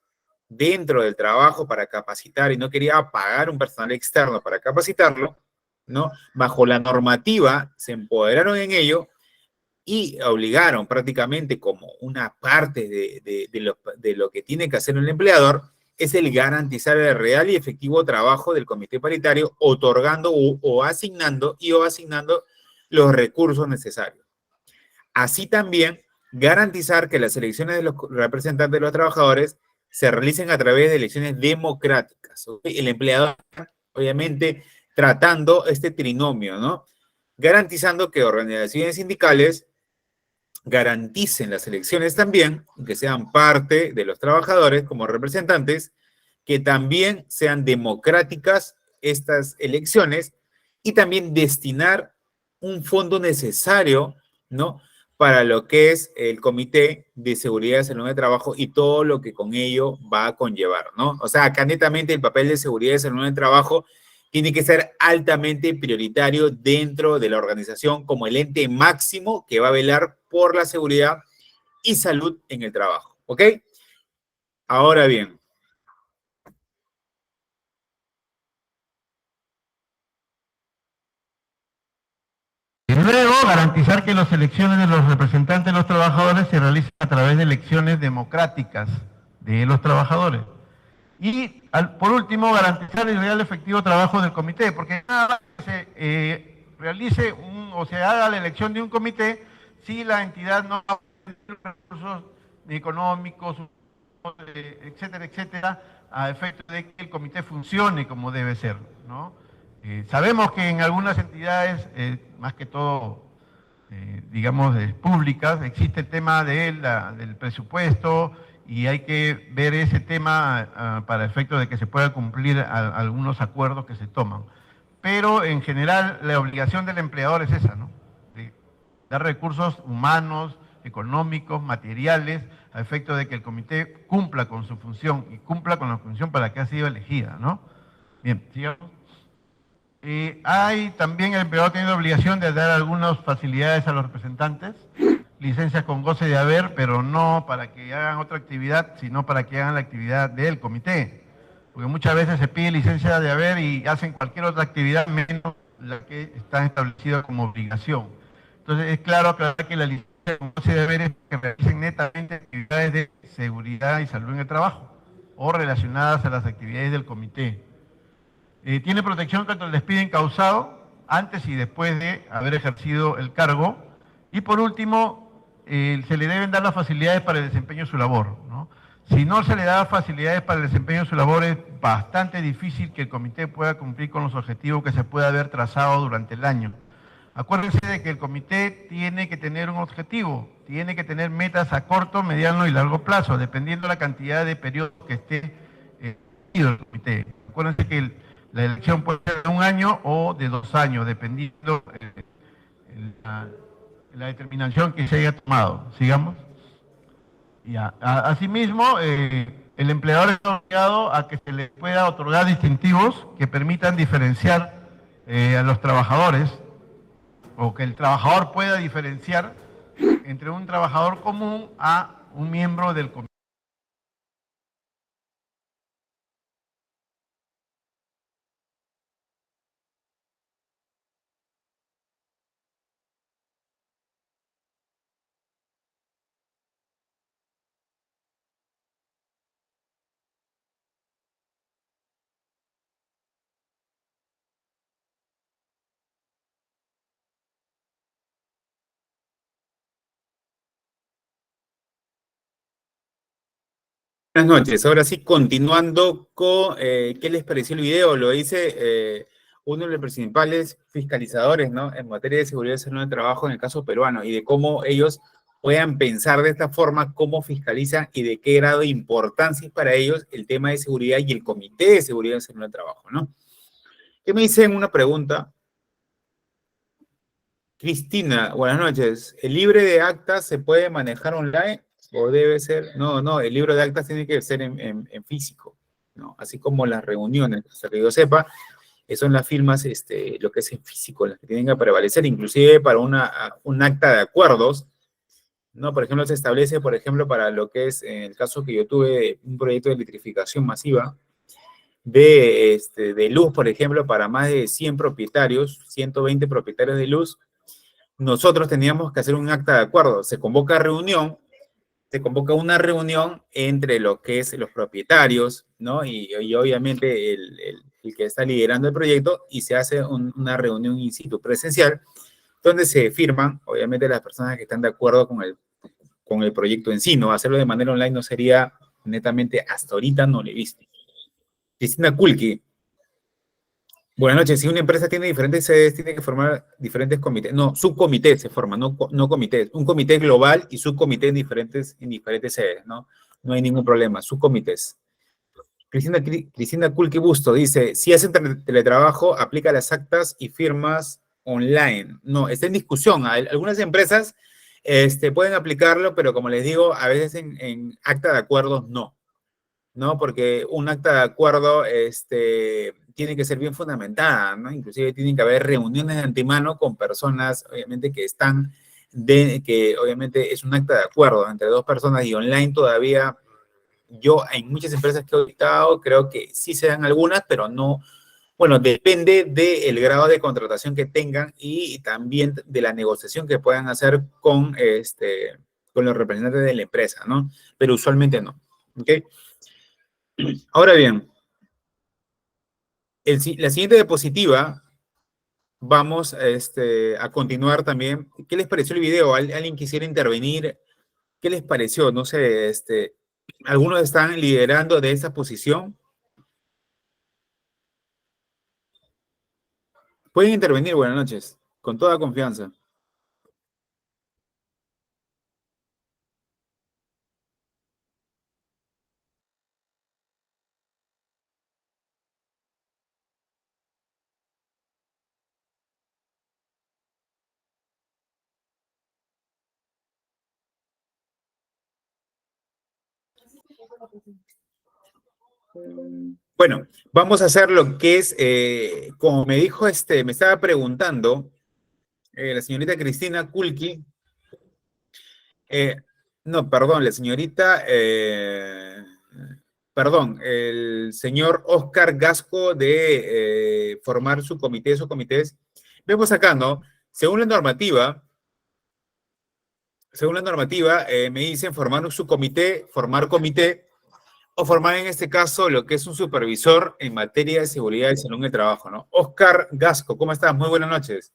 dentro del trabajo para capacitar y no quería pagar un personal externo para capacitarlo, ¿no? Bajo la normativa se empoderaron en ello y obligaron prácticamente como una parte de lo que tiene que hacer el empleador es el garantizar el real y efectivo trabajo del comité paritario, otorgando o asignando los recursos necesarios. Así también garantizar que las elecciones de los representantes de los trabajadores se realicen a través de elecciones democráticas. ¿Okay? El empleador, obviamente, tratando este trinomio, ¿no? Garantizando que organizaciones sindicales garanticen las elecciones también, que sean parte de los trabajadores como representantes, que también sean democráticas estas elecciones y también destinar un fondo necesario, ¿no? Para lo que es el Comité de Seguridad y Salud de Trabajo y todo lo que con ello va a conllevar, ¿no? O sea, acá netamente el papel de seguridad y salud de trabajo tiene que ser altamente prioritario dentro de la organización como el ente máximo que va a velar por la seguridad y salud en el trabajo, ¿ok? Ahora bien. Y luego, garantizar que las elecciones de los representantes de los trabajadores se realicen a través de elecciones democráticas de los trabajadores. Y, por último, garantizar el real efectivo trabajo del comité, porque nada se realice o se haga la elección de un comité si la entidad no tiene recursos económicos, etcétera, etcétera, a efecto de que el comité funcione como debe ser, ¿no? Sabemos que en algunas entidades, más que todo, digamos, públicas, existe el tema del presupuesto y hay que ver ese tema para efecto de que se pueda cumplir algunos acuerdos que se toman. Pero en general la obligación del empleador es esa, ¿no? De dar recursos humanos, económicos, materiales, a efecto de que el comité cumpla con su función y cumpla con la función para la que ha sido elegida, ¿no? Bien, sigamos. Hay también el empleador tiene la obligación de dar algunas facilidades a los representantes, licencias con goce de haber, pero no para que hagan otra actividad, sino para que hagan la actividad del comité. Porque muchas veces se pide licencia de haber y hacen cualquier otra actividad menos la que está establecida como obligación. Entonces es claro aclarar que la licencia con goce de haber es que realicen netamente actividades de seguridad y salud en el trabajo o relacionadas a las actividades del comité. Tiene protección contra el despido incausado antes y después de haber ejercido el cargo. Y por último, se le deben dar las facilidades para el desempeño de su labor, ¿no? Si no se le da facilidades para el desempeño de su labor, es bastante difícil que el comité pueda cumplir con los objetivos que se puede haber trazado durante el año. Acuérdense de que el comité tiene que tener un objetivo, tiene que tener metas a corto, mediano y largo plazo, dependiendo de la cantidad de periodos que esté el comité. Acuérdense que la elección puede ser de 1 año o de 2 años, dependiendo la determinación que se haya tomado. Sigamos. Ya. Asimismo, el empleador está obligado a que se le pueda otorgar distintivos que permitan diferenciar a los trabajadores, o que el trabajador pueda diferenciar entre un trabajador común a un miembro del comité. Buenas noches. Ahora sí, continuando con qué les pareció el video, lo dice uno de los principales fiscalizadores, ¿no? En materia de seguridad y salud en el trabajo en el caso peruano y de cómo ellos puedan pensar de esta forma, cómo fiscalizan y de qué grado de importancia es para ellos el tema de seguridad y el comité de seguridad y salud en el trabajo, ¿no? ¿Qué me dicen una pregunta? Cristina, buenas noches. ¿El libre de actas se puede manejar online o debe ser? No, no, el libro de actas tiene que ser en físico, ¿no? Así como las reuniones, hasta que yo sepa, son las firmas, lo que es en físico, las que tienen que prevalecer, inclusive para un acta de acuerdos, ¿no? Por ejemplo, se establece, por ejemplo, para lo que es, en el caso que yo tuve, un proyecto de electrificación masiva de luz, por ejemplo, para más de 100 propietarios, 120 propietarios de luz, nosotros teníamos que hacer un acta de acuerdo. Se convoca una reunión entre lo que es los propietarios, ¿no? Y obviamente el que está liderando el proyecto y se hace una reunión in situ presencial donde se firman, obviamente, las personas que están de acuerdo con el proyecto en sí, ¿no? Hacerlo de manera online no sería netamente, hasta ahorita no lo he visto. Cristina Kulki, buenas noches. Si una empresa tiene diferentes sedes, tiene que formar diferentes comités. No, subcomités se forman, no comités. Un comité global y subcomités en diferentes sedes, ¿no? No hay ningún problema. Subcomités. Cristina Kulki Busto dice, si hacen teletrabajo, aplica las actas y firmas online. No, está en discusión. Algunas empresas pueden aplicarlo, pero como les digo, a veces en acta de acuerdos no. ¿No? Porque un acta de acuerdo tiene que ser bien fundamentada, ¿no? Inclusive tienen que haber reuniones de antemano con personas, obviamente, que obviamente es un acta de acuerdo entre dos personas y online todavía. Yo en muchas empresas que he auditado creo que sí se dan algunas, pero no, bueno, depende del grado de contratación que tengan y también de la negociación que puedan hacer con los representantes de la empresa, ¿no? Pero usualmente no, ¿ok? Ahora bien, la siguiente diapositiva, vamos a continuar también. ¿Qué les pareció el video? ¿Alguien quisiera intervenir? ¿Qué les pareció? No sé, algunos están liderando de esa posición. Pueden intervenir, buenas noches, con toda confianza. Bueno, vamos a hacer lo que es, como me dijo, me estaba preguntando la señorita Cristina Kulki, eh, no, perdón, la señorita, perdón, el señor Oscar Gasco de formar su comité, sus comités. Vemos acá, ¿no? Según la normativa, me dicen formar su comité, formar comité, o formar en este caso lo que es un supervisor en materia de seguridad y salud en el trabajo, ¿no? Oscar Gasco, ¿cómo estás? Muy buenas noches.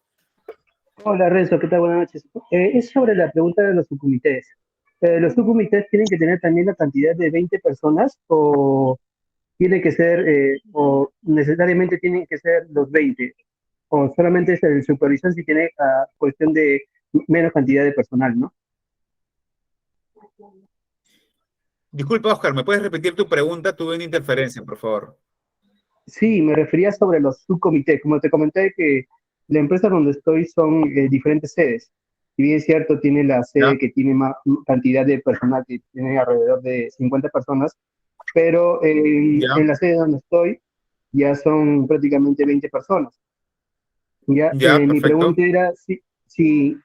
Hola Renzo, ¿qué tal? Buenas noches. Es sobre la pregunta de los subcomités. ¿Los subcomités tienen que tener también la cantidad de 20 personas o tiene que ser, o necesariamente tienen que ser los 20? ¿O solamente es el supervisor si tiene cuestión de menos cantidad de personal, no? Disculpa, Oscar, ¿me puedes repetir tu pregunta? Tuve una interferencia, por favor. Sí, me refería sobre los subcomités. Como te comenté que la empresa donde estoy son diferentes sedes. Si bien es cierto, tiene la ¿Ya? sede que tiene más cantidad de personal, que tiene alrededor de 50 personas, pero ¿Ya? en la sede donde estoy ya son prácticamente 20 personas. Ya, ¿Ya? mi Perfecto. pregunta era si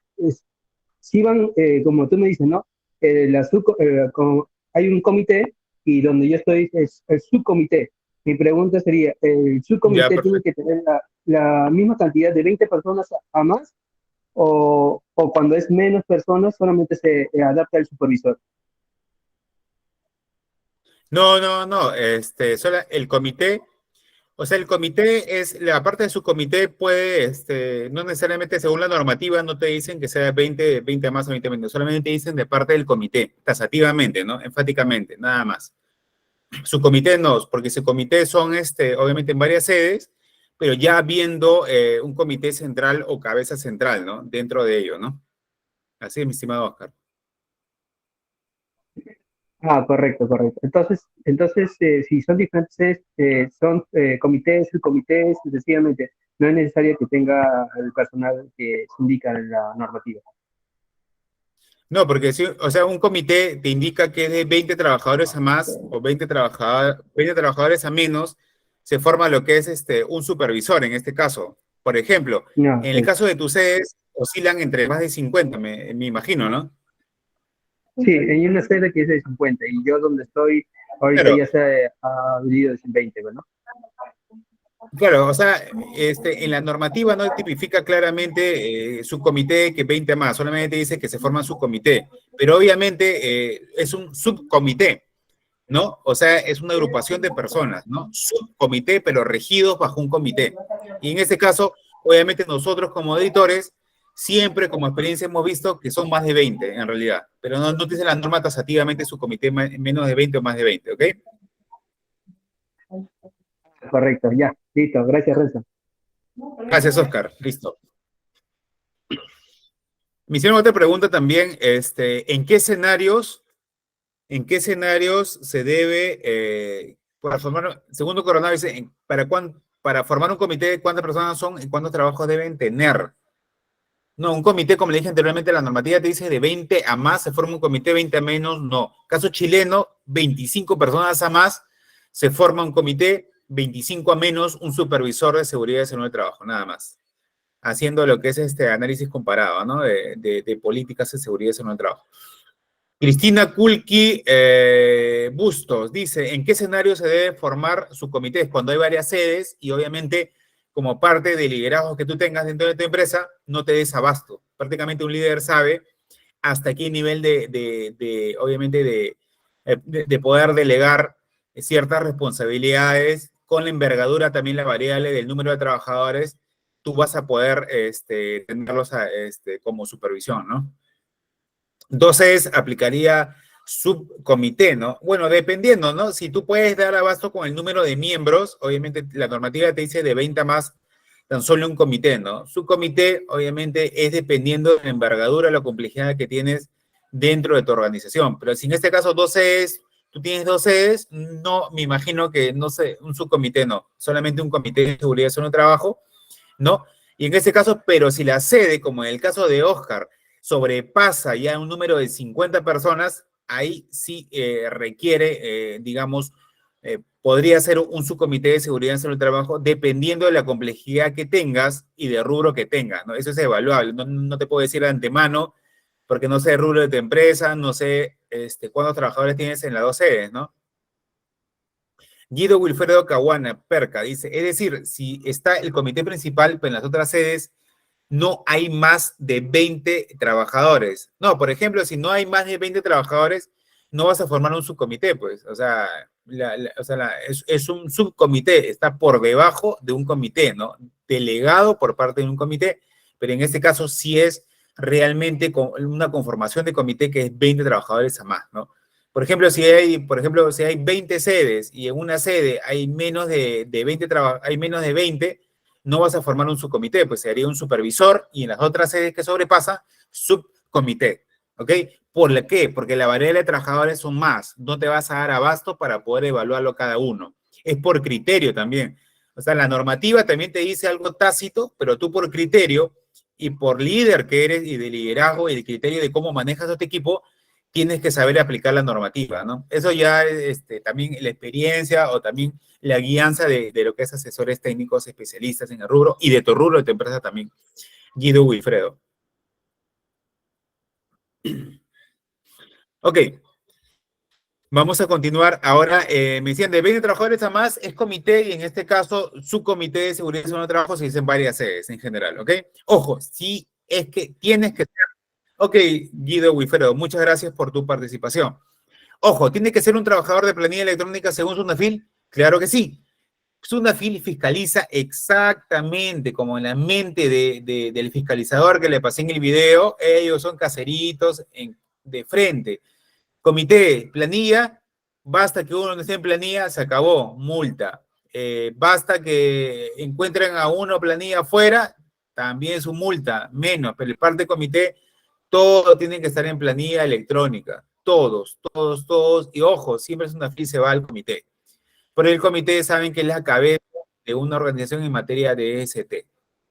van, como tú me dices, ¿no? Hay un comité y donde yo estoy es el subcomité. Mi pregunta sería, ¿el Ya, subcomité tiene perfecto. que tener la misma cantidad de 20 personas a más o cuando es menos personas solamente se adapta el supervisor? No, no, no, solo el comité, o sea, el comité es, la parte de su comité puede, no necesariamente según la normativa, no te dicen que sea 20 más o 20 menos, solamente te dicen de parte del comité, tasativamente, ¿no? Enfáticamente, nada más. Su comité no, porque su comité son, obviamente en varias sedes, pero ya viendo un comité central o cabeza central, ¿no? Dentro de ello, ¿no? Así es, mi estimado Oscar. Ah, correcto, correcto. Entonces si son diferentes, son comités, subcomités, sucesivamente, no es necesario que tenga el personal que se indica en la normativa. No, porque sí, o sea, un comité te indica que de 20 trabajadores a más o 20 trabajadores a menos se forma lo que es un supervisor en este caso. Por ejemplo, No, en el pues, caso de tus sedes oscilan entre más de 50, me imagino, ¿no? sí, hay una sede que es de 50 y yo donde estoy ahorita Claro, ya se ha dividido de 20, ¿no? claro, o sea, en la normativa no tipifica claramente su comité que 20 más, solamente dice que se forma su comité, pero obviamente es un subcomité, ¿no? O sea, es una agrupación de personas, ¿no? Subcomité, pero regidos bajo un comité. Y en este caso, obviamente nosotros como editores, siempre como experiencia hemos visto que son más de 20 en realidad, pero no dice la norma tasativamente su comité menos de 20 o más de 20, ¿ok? Correcto, ya, listo, gracias Renzo. Gracias, Oscar. Listo. Me hicieron otra pregunta también, ¿en qué escenarios se debe, para formar, segundo coronavirus, para formar un comité, cuántas personas son y cuántos trabajos deben tener? No, un comité, como le dije anteriormente, la normativa te dice de 20 a más, se forma un comité, 20 a menos, no. Caso chileno, 25 personas a más, se forma un comité, 25 a menos, un supervisor de seguridad y salud de trabajo, nada más. Haciendo lo que es este análisis comparado, ¿no? De políticas de seguridad y salud de trabajo. Cristina Kulki Bustos dice, ¿en qué escenario se debe formar su comité? Cuando hay varias sedes y obviamente como parte del liderazgo que tú tengas dentro de tu empresa, no te des abasto. Prácticamente un líder sabe hasta qué nivel obviamente, de poder delegar ciertas responsabilidades con la envergadura también la variable del número de trabajadores, tú vas a poder tenerlos como supervisión, ¿no? Entonces, aplicaría subcomité, ¿no? Bueno, dependiendo, ¿no? Si tú puedes dar abasto con el número de miembros, obviamente la normativa te dice de 20 más, tan solo un comité, ¿no? Subcomité, obviamente, es dependiendo de la envergadura, la complejidad que tienes dentro de tu organización. Pero si en este caso 2 sedes, tú tienes 2 sedes, no, me imagino que, no sé, un subcomité no, solamente un comité de seguridad y salud de trabajo, ¿no? Y en este caso, pero si la sede, como en el caso de Oscar, sobrepasa ya un número de 50 personas, ahí sí requiere, digamos, podría ser un subcomité de seguridad en salud del trabajo dependiendo de la complejidad que tengas y del rubro que tengas, ¿no? Eso es evaluable, no te puedo decir de antemano porque no sé el rubro de tu empresa, no sé cuántos trabajadores tienes en las dos sedes, ¿no? Guido Wilfredo Caguana, Perca, dice, es decir, si está el comité principal, pero en las otras sedes no hay más de 20 trabajadores. No, por ejemplo, si no hay más de 20 trabajadores, no vas a formar un subcomité, pues. O sea, es un subcomité, está por debajo de un comité, ¿no? Delegado por parte de un comité, pero en este caso sí es realmente una conformación de comité que es 20 trabajadores a más, ¿no? Por ejemplo, si hay 20 sedes y en una sede hay menos de 20 hay menos de 20, no vas a formar un subcomité, pues sería un supervisor y en las otras sedes que sobrepasa, subcomité, ¿ok? ¿Por qué? Porque la variedad de trabajadores son más, no te vas a dar abasto para poder evaluarlo cada uno. Es por criterio también. O sea, la normativa también te dice algo tácito, pero tú por criterio y por líder que eres y de liderazgo y de criterio de cómo manejas a tu equipo, tienes que saber aplicar la normativa, ¿no? Eso ya es también la experiencia o también la guianza de lo que es asesores técnicos especialistas en el rubro y de tu rubro, de tu empresa también. Guido Wilfredo. Ok. Vamos a continuar. Ahora, me decían, de 20 trabajadores a más es comité y en este caso, subcomité de seguridad y salud de trabajo se dicen varias sedes en general, ¿ok? Ojo, sí es que tienes que ser. Ok, Guido Wilfredo, muchas gracias por tu participación. Ojo, ¿tiene que ser un trabajador de planilla electrónica según Sunafil? Claro que sí. Sunafil fiscaliza exactamente como en la mente del fiscalizador que le pasé en el video. Ellos son caseritos de frente. Comité, planilla, basta que uno no esté en planilla, se acabó, multa. Basta que encuentren a uno planilla afuera, también su multa, menos, pero el parte del comité, todo tiene que estar en planilla electrónica, todos, todos, todos, y ojo, siempre es una se va al comité. Por el comité saben que es la cabeza de una organización en materia de EST,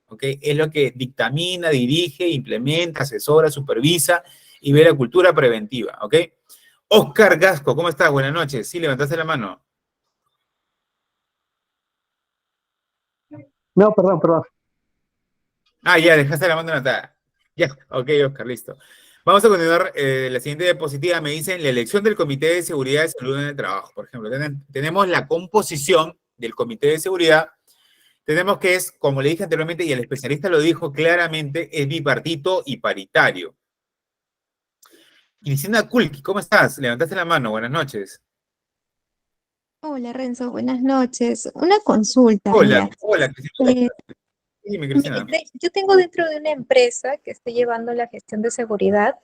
¿ok? Es lo que dictamina, dirige, implementa, asesora, supervisa y ve la cultura preventiva, ¿ok? Oscar Gasco, ¿cómo estás? Buenas noches. Sí, levantaste la mano. No, perdón. Ah, ya, dejaste la mano levantada. Ya, ok, Oscar, listo. Vamos a continuar. La siguiente diapositiva me dicen la elección del Comité de Seguridad y Salud en el Trabajo. Por ejemplo, tenemos la composición del Comité de Seguridad. Tenemos que es, como le dije anteriormente, y el especialista lo dijo claramente, es bipartito y paritario. Cristina Kulki, ¿cómo estás? Levantaste la mano. Buenas noches. Hola Renzo, buenas noches. Una consulta, Hola, mira. hola, Cristina. Eh, Dime, Cristina. yo tengo dentro de una empresa que está llevando la gestión de seguridad.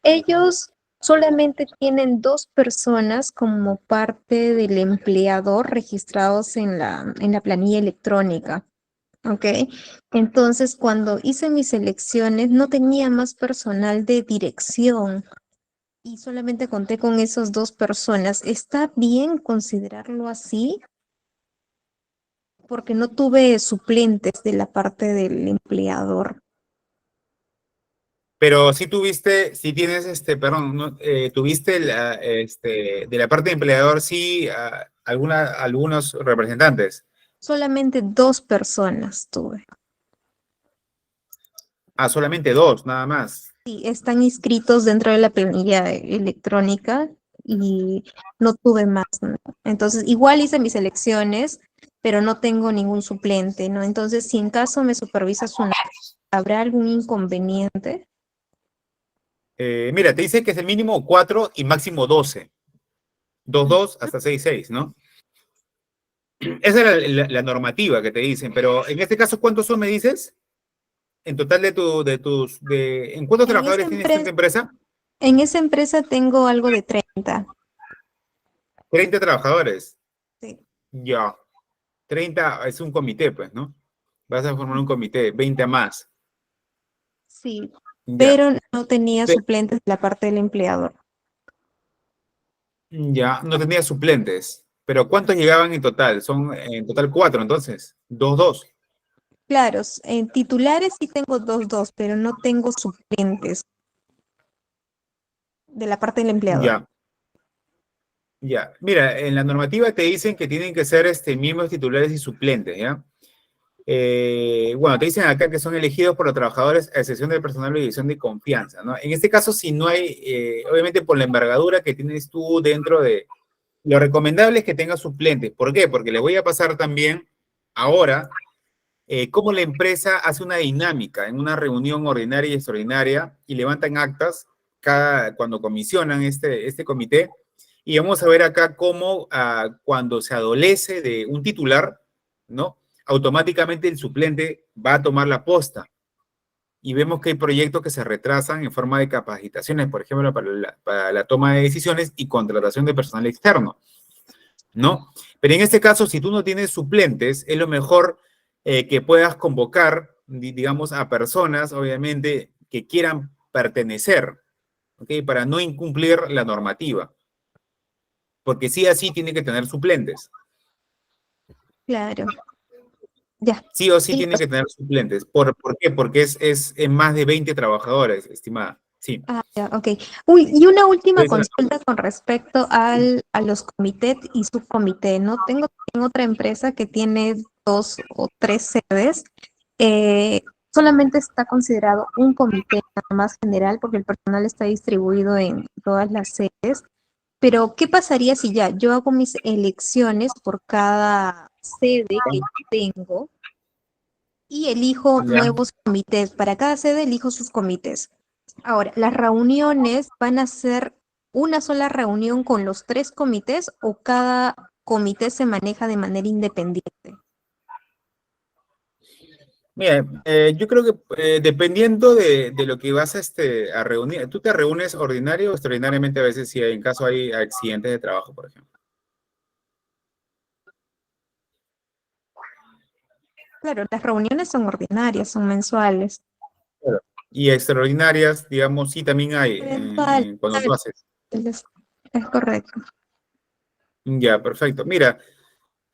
Ellos solamente tienen 2 personas como parte del empleador registrados en la planilla electrónica. ¿Ok? Entonces, cuando hice mis elecciones, no tenía más personal de dirección y solamente conté con esas 2 personas. ¿Está bien considerarlo así? Porque no tuve suplentes de la parte del empleador. Pero sí tuviste, sí tienes, perdón, tuviste de la parte de empleador, sí, algunos representantes. Solamente 2 personas tuve. Ah, solamente dos, nada más. Sí, están inscritos dentro de la planilla electrónica y no tuve más, ¿no? Entonces, igual hice mis elecciones, pero no tengo ningún suplente, ¿no? Entonces, si en caso me supervisa ¿habrá algún inconveniente? Mira, te dice que es el mínimo 4 y máximo 12. 2, 2 hasta 6, 6, ¿no? Esa es la normativa que te dicen, pero en este caso, ¿cuántos son, me dices? En total ¿en cuántos En esa trabajadores tienes tú en tu empresa? en esa empresa tengo algo de 30. 30 trabajadores. Sí. Ya. 30 es un comité, pues, ¿no? Vas a formar un comité, 20 a más. Sí, Ya. pero no tenía suplentes de la parte del empleador. Ya, no tenía suplentes. Pero ¿cuántos llegaban en total? Son en total 4, entonces. 2, 2. Claro, en titulares sí tengo 2, pero no tengo suplentes de la parte del empleador. Ya. Ya, mira, en la normativa te dicen que tienen que ser miembros titulares y suplentes, ¿ya? Bueno, te dicen acá que son elegidos por los trabajadores a excepción del personal de división de confianza, ¿no? En este caso, si no hay, obviamente por la envergadura que tienes tú dentro de... Lo recomendable es que tengas suplentes. ¿Por qué? Porque le voy a pasar también ahora cómo la empresa hace una dinámica en una reunión ordinaria y extraordinaria y levantan actas cuando comisionan este comité. Y vamos a ver acá cómo cuando se adolece de un titular, ¿no? Automáticamente el suplente va a tomar la posta. Y vemos que hay proyectos que se retrasan en forma de capacitaciones, por ejemplo, para la toma de decisiones y contratación de personal externo, ¿no? Pero en este caso, si tú no tienes suplentes, es lo mejor que puedas convocar, digamos, a personas, obviamente, que quieran pertenecer, ¿ok? Para no incumplir la normativa. Porque sí así tiene que tener suplentes. Claro, ya. Sí o sí Y tiene que tener suplentes. ¿Por qué? Porque es más de 20 trabajadores, estimada. Sí. ya, ok. Uy, y una última Entonces, consulta con respecto a los comités y subcomité, ¿no? Tengo también otra empresa que tiene 2 o 3 sedes. Solamente está considerado un comité nada más general porque el personal está distribuido en todas las sedes. Pero, ¿qué pasaría si ya yo hago mis elecciones por cada sede que yo tengo y elijo ya. nuevos comités? Para cada sede elijo sus comités. Ahora, ¿las reuniones van a ser una sola reunión con los 3 comités o cada comité se maneja de manera independiente? Mira, yo creo que dependiendo de lo que vas a reunir, tú te reúnes ordinario o extraordinariamente a veces si en caso hay accidentes de trabajo, por ejemplo. Claro, las reuniones son ordinarias, son mensuales. Claro. Y extraordinarias, digamos, sí también hay Mensual, cuando tú haces. es correcto. Ya, perfecto. Mira,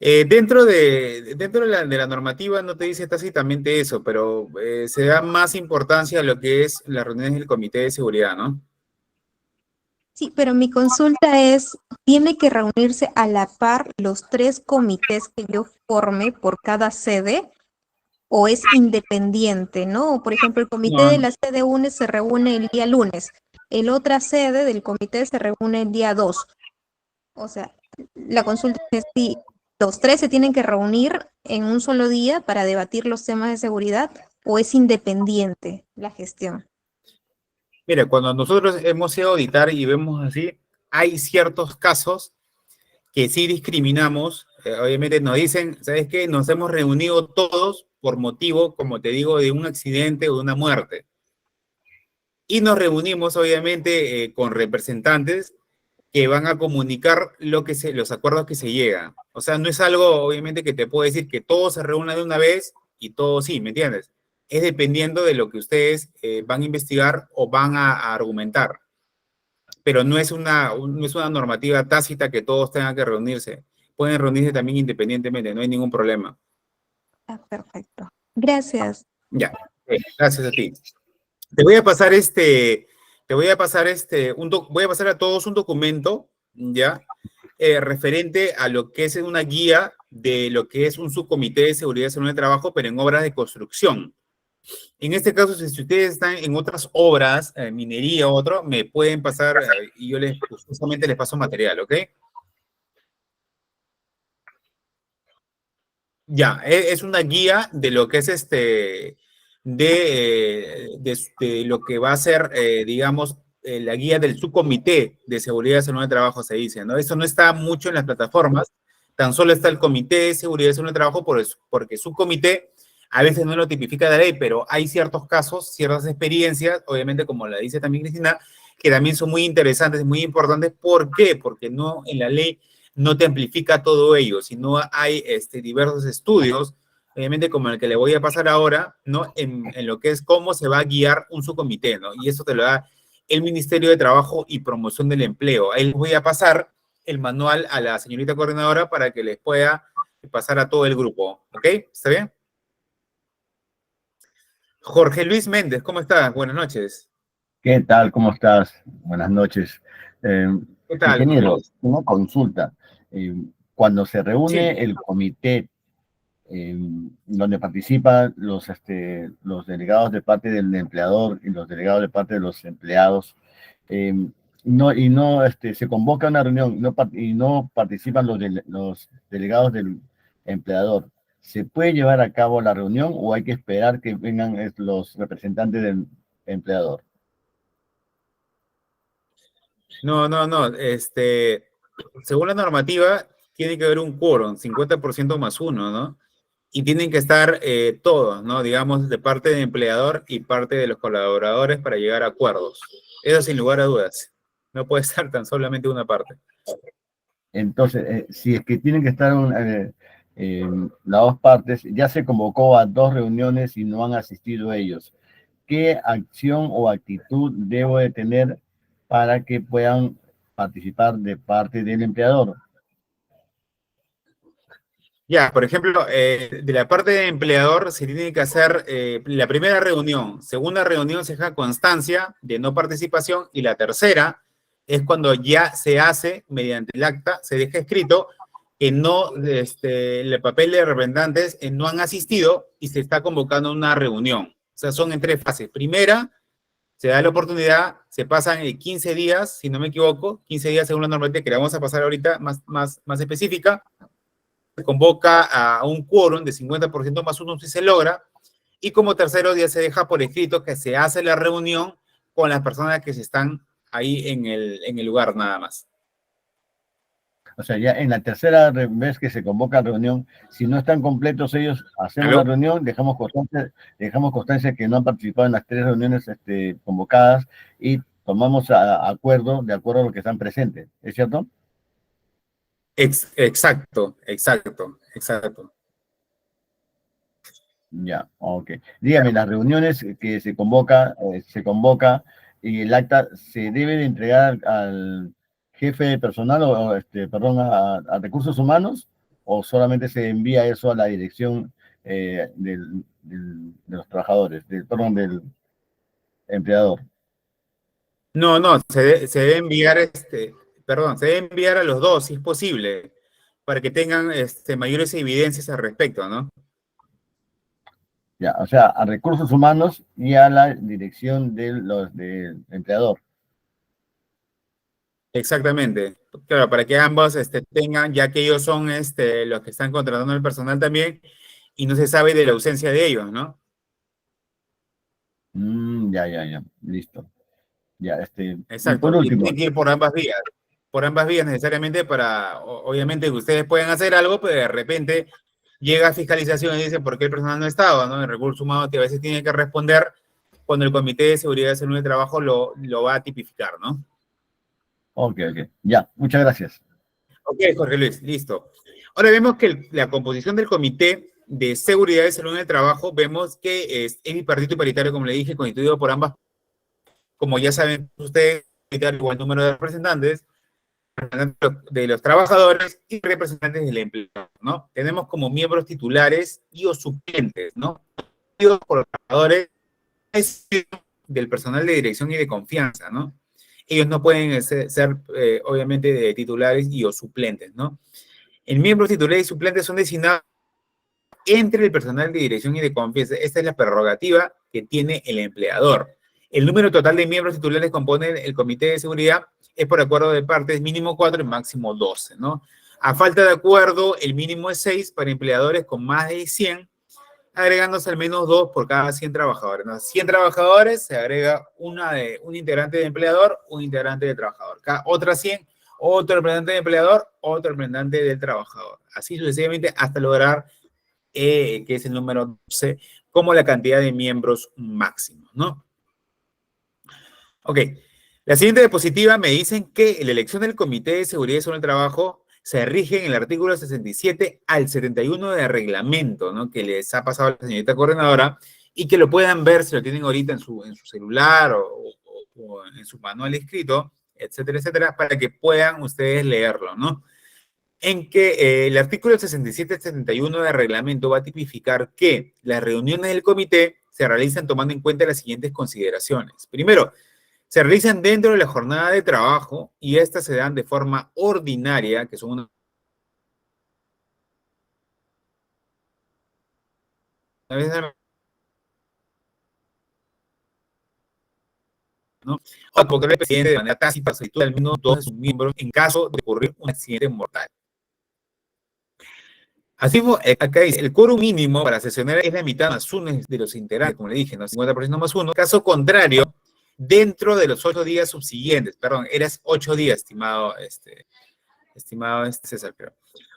dentro de la normativa no te dice tácitamente eso, pero se da más importancia a lo que es las reuniones del Comité de Seguridad, ¿no? Sí, pero mi consulta es, ¿tiene que reunirse a la par los 3 comités que yo forme por cada sede o es independiente, ¿no? Por ejemplo, el comité de No, la sede 1 se reúne el día lunes, el otra sede del comité se reúne el día 2. O sea, la consulta es si los 3 se tienen que reunir en un solo día para debatir los temas de seguridad o es independiente la gestión. mira, cuando nosotros hemos ido a auditar y vemos así, hay ciertos casos que sí discriminamos. Obviamente nos dicen, ¿sabes qué? Nos hemos reunido todos por motivo, como te digo, de un accidente o de una muerte. Y nos reunimos, obviamente, con representantes que van a comunicar los acuerdos que se llegan. O sea, no es algo, obviamente, que te puedo decir que todos se reúnan de una vez y todos sí, ¿me entiendes? Es dependiendo de lo que ustedes van a investigar o van a argumentar. Pero no es una normativa tácita que todos tengan que reunirse. Pueden reunirse también independientemente, no hay ningún problema. Ah, perfecto. Gracias. Ya, gracias a ti. Te voy a pasar voy a pasar a todos un documento, ¿ya? Referente a lo que es una guía de lo que es un subcomité de seguridad y salud de trabajo, pero en obras de construcción. En este caso, si ustedes están en otras obras, minería o otro, me pueden pasar y yo justamente les paso material, ¿ok? Ya, es una guía de lo que es de lo que va a ser, digamos, la guía del subcomité de seguridad y salud de trabajo, se dice, ¿no? Eso no está mucho en las plataformas, tan solo está el comité de seguridad y salud de trabajo porque subcomité a veces no lo tipifica la ley, pero hay ciertos casos, ciertas experiencias, obviamente como la dice también Cristina, que también son muy interesantes, muy importantes. ¿Por qué? Porque no en la ley no te amplifica todo ello, sino hay diversos estudios, obviamente como el que le voy a pasar ahora, ¿no? En lo que es cómo se va a guiar un subcomité, ¿no? Y eso te lo da el Ministerio de Trabajo y Promoción del Empleo. Ahí les voy a pasar el manual a la señorita coordinadora para que les pueda pasar a todo el grupo, ¿ok? ¿Está bien? Jorge Luis Méndez, ¿cómo estás? Buenas noches. ¿Qué tal? ¿Cómo estás? Buenas noches. Eh, ¿Qué tal, Jorge Ingeniero, Luis? una consulta. Eh, Cuando se reúne Sí. el comité, donde participan los delegados de parte del empleador y los delegados de parte de los empleados, eh, se convoca una reunión y no participan los delegados del empleador. ¿Se puede llevar a cabo la reunión o hay que esperar que vengan los representantes del empleador? No, no, no. Según la normativa, tiene que haber un quórum, 50% más uno, ¿no? Y tienen que estar todos, ¿no? Digamos, de parte del empleador y parte de los colaboradores para llegar a acuerdos. Eso sin lugar a dudas. No puede estar tan solamente una parte. Entonces, si es que tienen que estar las dos partes, ya se convocó a dos reuniones y no han asistido ellos. ¿Qué acción o actitud debo de tener para que puedan participar de parte del empleador? Ya, por ejemplo, de la parte del empleador se tiene que hacer la primera reunión, segunda reunión se deja constancia de no participación y la tercera es cuando ya se hace mediante el acta, se deja escrito que no, el papel de representantes no han asistido y se está convocando una reunión. O sea, son en tres fases. Primera, se da la oportunidad, se pasan 15 días, si no me equivoco, 15 días según la normativa que le vamos a pasar ahorita más específica, se convoca a un quórum de 50% más uno si se logra, y como tercero día se deja por escrito que se hace la reunión con las personas que se están ahí en el lugar nada más. O sea, ya en la tercera vez que se convoca a reunión, si no están completos ellos, hacemos ¿Aló? la reunión, dejamos constancia que no han participado en las tres reuniones convocadas y tomamos acuerdo de acuerdo a lo que están presentes. ¿Es cierto? Exacto. Ya, ok. Dígame, las reuniones que se convoca y el acta se debe de entregar al jefe de personal perdón, a recursos humanos o solamente se envía eso a la dirección de los trabajadores, perdón, del empleador. No, no, se debe enviar se debe enviar a los dos, si es posible, para que tengan mayores evidencias al respecto, ¿no? Ya, o sea, a recursos humanos y a la dirección del empleador. Exactamente. Claro, para que ambos tengan, ya que ellos son los que están contratando el personal también, y no se sabe de la ausencia de ellos, ¿no? Ya, listo. Ya, y por Exacto. Y último, tienen que ir por ambas vías necesariamente para, obviamente, que ustedes puedan hacer algo, pero de repente llega a fiscalización y dice, ¿por qué el personal no estaba? ¿No? El recurso humano que a veces tiene que responder cuando el Comité de Seguridad y Salud de Trabajo lo va a tipificar, ¿no? ok, ya, muchas gracias. Ok, Jorge Luis, listo. Ahora vemos que la composición del Comité de Seguridad y Salud en el Trabajo, vemos que es bipartito y paritario, como le dije, constituido por ambas, como ya saben ustedes, igual número de representantes de los trabajadores y representantes del empleado, ¿no? Tenemos como miembros titulares y o suplentes, ¿no? Por los trabajadores del personal de dirección y de confianza, ¿no? Ellos no pueden ser obviamente, de titulares y o suplentes, ¿no? El miembros titulares y suplentes son designados entre el personal de dirección y de confianza. Esta es la prerrogativa que tiene el empleador. El número total de miembros titulares que componen el comité de seguridad es por acuerdo de partes, mínimo 4 y máximo 12, ¿no? A falta de acuerdo, el mínimo es 6 para empleadores con más de 100, agregándose al menos 2 por cada 100 trabajadores, ¿no? 100 trabajadores, se agrega un integrante de empleador, un integrante de trabajador. Cada otra 100, otro representante de empleador, otro representante del trabajador. Así sucesivamente hasta lograr que es el número 12, como la cantidad de miembros máximos, ¿no? Ok. La siguiente diapositiva me dicen que la elección del Comité de Seguridad y Salud del Trabajo se rige en el artículo 67 al 71 del reglamento, ¿no? Que les ha pasado a la señorita coordinadora y que lo puedan ver si lo tienen ahorita en su celular o en su manual escrito, etcétera, para que puedan ustedes leerlo, ¿no? En que el artículo 67-71 del reglamento va a tipificar que las reuniones del comité se realizan tomando en cuenta las siguientes consideraciones. Primero, Se realizan dentro de la jornada de trabajo y estas se dan de forma ordinaria, que son una vez al- ¿no? O porque el presidente de manera tácita solicitud al menos dos de sus miembros en caso de ocurrir un accidente mortal. Así, acá dice, el quórum mínimo para sesionar es la mitad más uno de los integrantes, como le dije, ¿no? 50% más uno. Caso contrario, dentro de los 8 días subsiguientes, perdón, eras 8 días, estimado César, creo.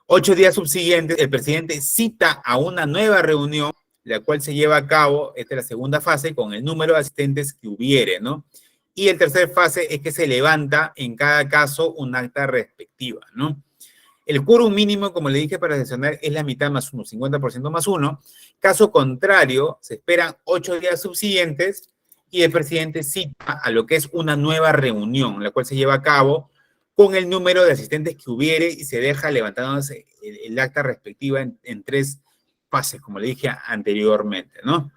8 días subsiguientes, el presidente cita a una nueva reunión, la cual se lleva a cabo, esta es la segunda fase, con el número de asistentes que hubiere, ¿no? Y el tercer fase es que se levanta en cada caso un acta respectiva, ¿no? El quórum mínimo, como le dije, para sesionar es la mitad más uno, 50% más uno. Caso contrario, se esperan 8 días subsiguientes y el presidente cita a lo que es una nueva reunión, la cual se lleva a cabo con el número de asistentes que hubiere y se deja levantándose el acta respectiva en 3 fases, como le dije anteriormente, ¿no?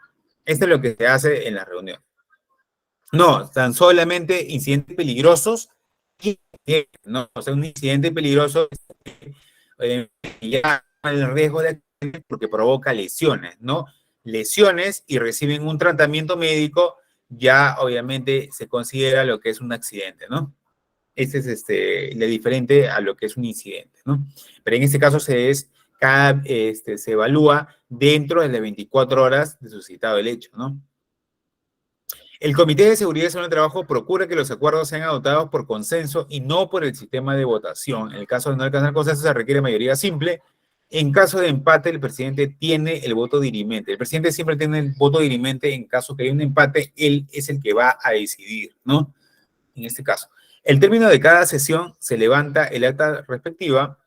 Esto es lo que se hace en la reunión. No, tan solamente incidentes peligrosos y no, o sea, un incidente peligroso ya el riesgo de accidente porque provoca lesiones, ¿no? Lesiones y reciben un tratamiento médico, ya obviamente se considera lo que es un accidente, ¿no? Ese es lo diferente a lo que es un incidente, ¿no? Pero en este caso se evalúa dentro de las 24 horas de suscitado el hecho, ¿no? El Comité de Seguridad y Salud del Trabajo procura que los acuerdos sean adoptados por consenso y no por el sistema de votación. En el caso de no alcanzar consenso se requiere mayoría simple. En caso de empate, el presidente tiene el voto dirimente. El presidente siempre tiene el voto dirimente. En caso que haya un empate, él es el que va a decidir, ¿no? En este caso. El término de cada sesión se levanta el acta respectiva,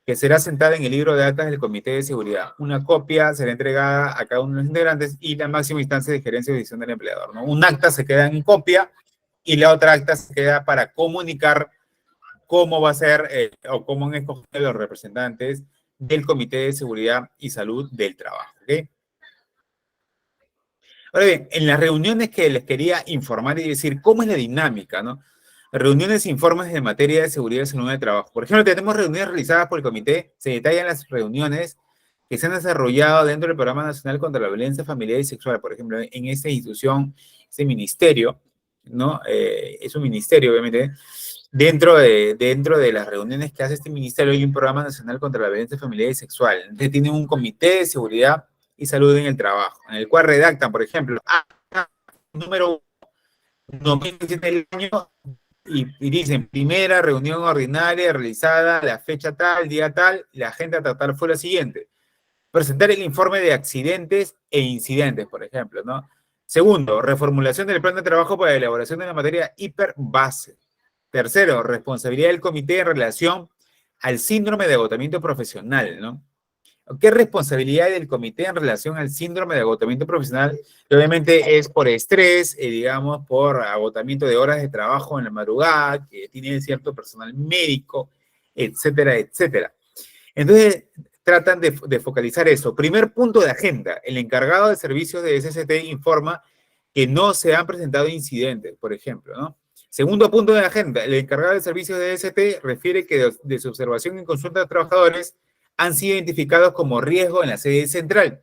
que será sentada en el libro de actas del Comité de Seguridad. Una copia será entregada a cada uno de los integrantes y la máxima instancia de gerencia y decisión del empleador, ¿no? Un acta se queda en copia y la otra acta se queda para comunicar cómo va a ser o cómo han escogido los representantes del Comité de Seguridad y Salud del Trabajo, ¿ok? Ahora bien, en las reuniones que les quería informar y decir cómo es la dinámica, ¿no? Reuniones e informes de materia de seguridad y salud de trabajo. Por ejemplo, tenemos reuniones realizadas por el comité, se detallan las reuniones que se han desarrollado dentro del Programa Nacional contra la Violencia Familiar y Sexual. Por ejemplo, en esta institución, este ministerio, ¿no? Es un ministerio, obviamente. Dentro de las reuniones que hace este ministerio hay un Programa Nacional contra la Violencia Familiar y Sexual. Entonces, tiene un comité de seguridad y salud en el trabajo, en el cual redactan, por ejemplo, número 2017 del año, y dicen, primera reunión ordinaria realizada la fecha tal, día tal, la agenda a tratar fue la siguiente. Presentar el informe de accidentes e incidentes, por ejemplo, ¿no? Segundo, reformulación del plan de trabajo para la elaboración de la materia hiperbase. Tercero, responsabilidad del comité en relación al síndrome de agotamiento profesional, ¿no? ¿Qué responsabilidad del comité en relación al síndrome de agotamiento profesional? Que obviamente es por estrés, digamos, por agotamiento de horas de trabajo en la madrugada, que tiene cierto personal médico, etcétera, etcétera. Entonces, tratan de focalizar eso. Primer punto de agenda, el encargado de servicios de SST informa que no se han presentado incidentes, por ejemplo, ¿no? Segundo punto de agenda, el encargado de servicios de SST refiere que de su observación en consulta de trabajadores han sido identificados como riesgo en la sede central.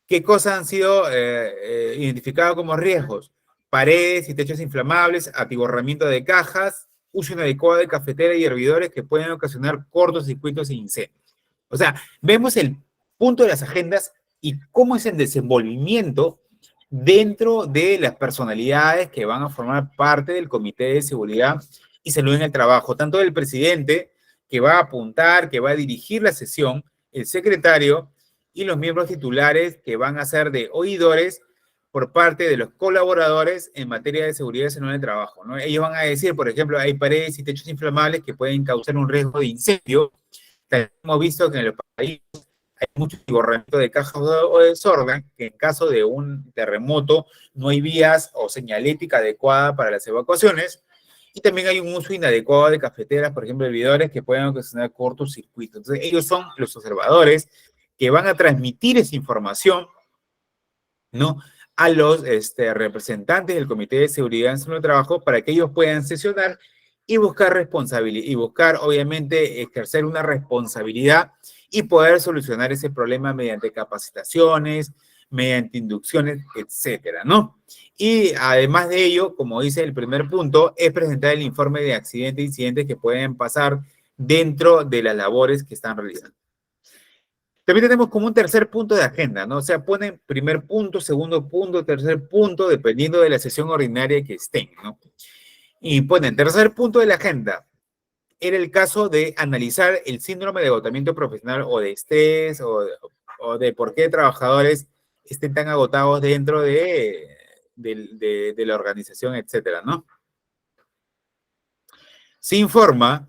¿Qué cosas han sido identificados como riesgos? Paredes y techos inflamables, atiborramiento de cajas, uso inadecuado de cafetera y hervidores que pueden ocasionar cortocircuitos e incendios. O sea, vemos el punto de las agendas y cómo es el desenvolvimiento dentro de las personalidades que van a formar parte del Comité de Seguridad y Salud en el Trabajo, tanto del presidente, que va a apuntar, que va a dirigir la sesión, el secretario y los miembros titulares que van a ser de oidores por parte de los colaboradores en materia de seguridad y salud en el trabajo, ¿no? Ellos van a decir, por ejemplo, hay paredes y techos inflamables que pueden causar un riesgo de incendio. Hemos visto que en los países hay mucho atiborramiento de cajas o desorden, que en caso de un terremoto no hay vías o señalética adecuada para las evacuaciones. Y también hay un uso inadecuado de cafeteras, por ejemplo, hervidores que pueden ocasionar cortocircuitos. Entonces, ellos son los observadores que van a transmitir esa información, ¿no? a los representantes del Comité de Seguridad en Salud del Trabajo para que ellos puedan sesionar y buscar responsabilidad, y buscar, obviamente, ejercer una responsabilidad y poder solucionar ese problema mediante capacitaciones, mediante inducciones, etcétera, ¿no? Y además de ello, como dice el primer punto, es presentar el informe de accidentes e incidentes que pueden pasar dentro de las labores que están realizando. También tenemos como un tercer punto de agenda, ¿no? O sea, ponen primer punto, segundo punto, tercer punto, dependiendo de la sesión ordinaria que estén, ¿no? Y ponen tercer punto de la agenda. Era el caso de analizar el síndrome de agotamiento profesional o de estrés o de por qué trabajadores estén tan agotados dentro de la organización, etcétera, ¿no? Se informa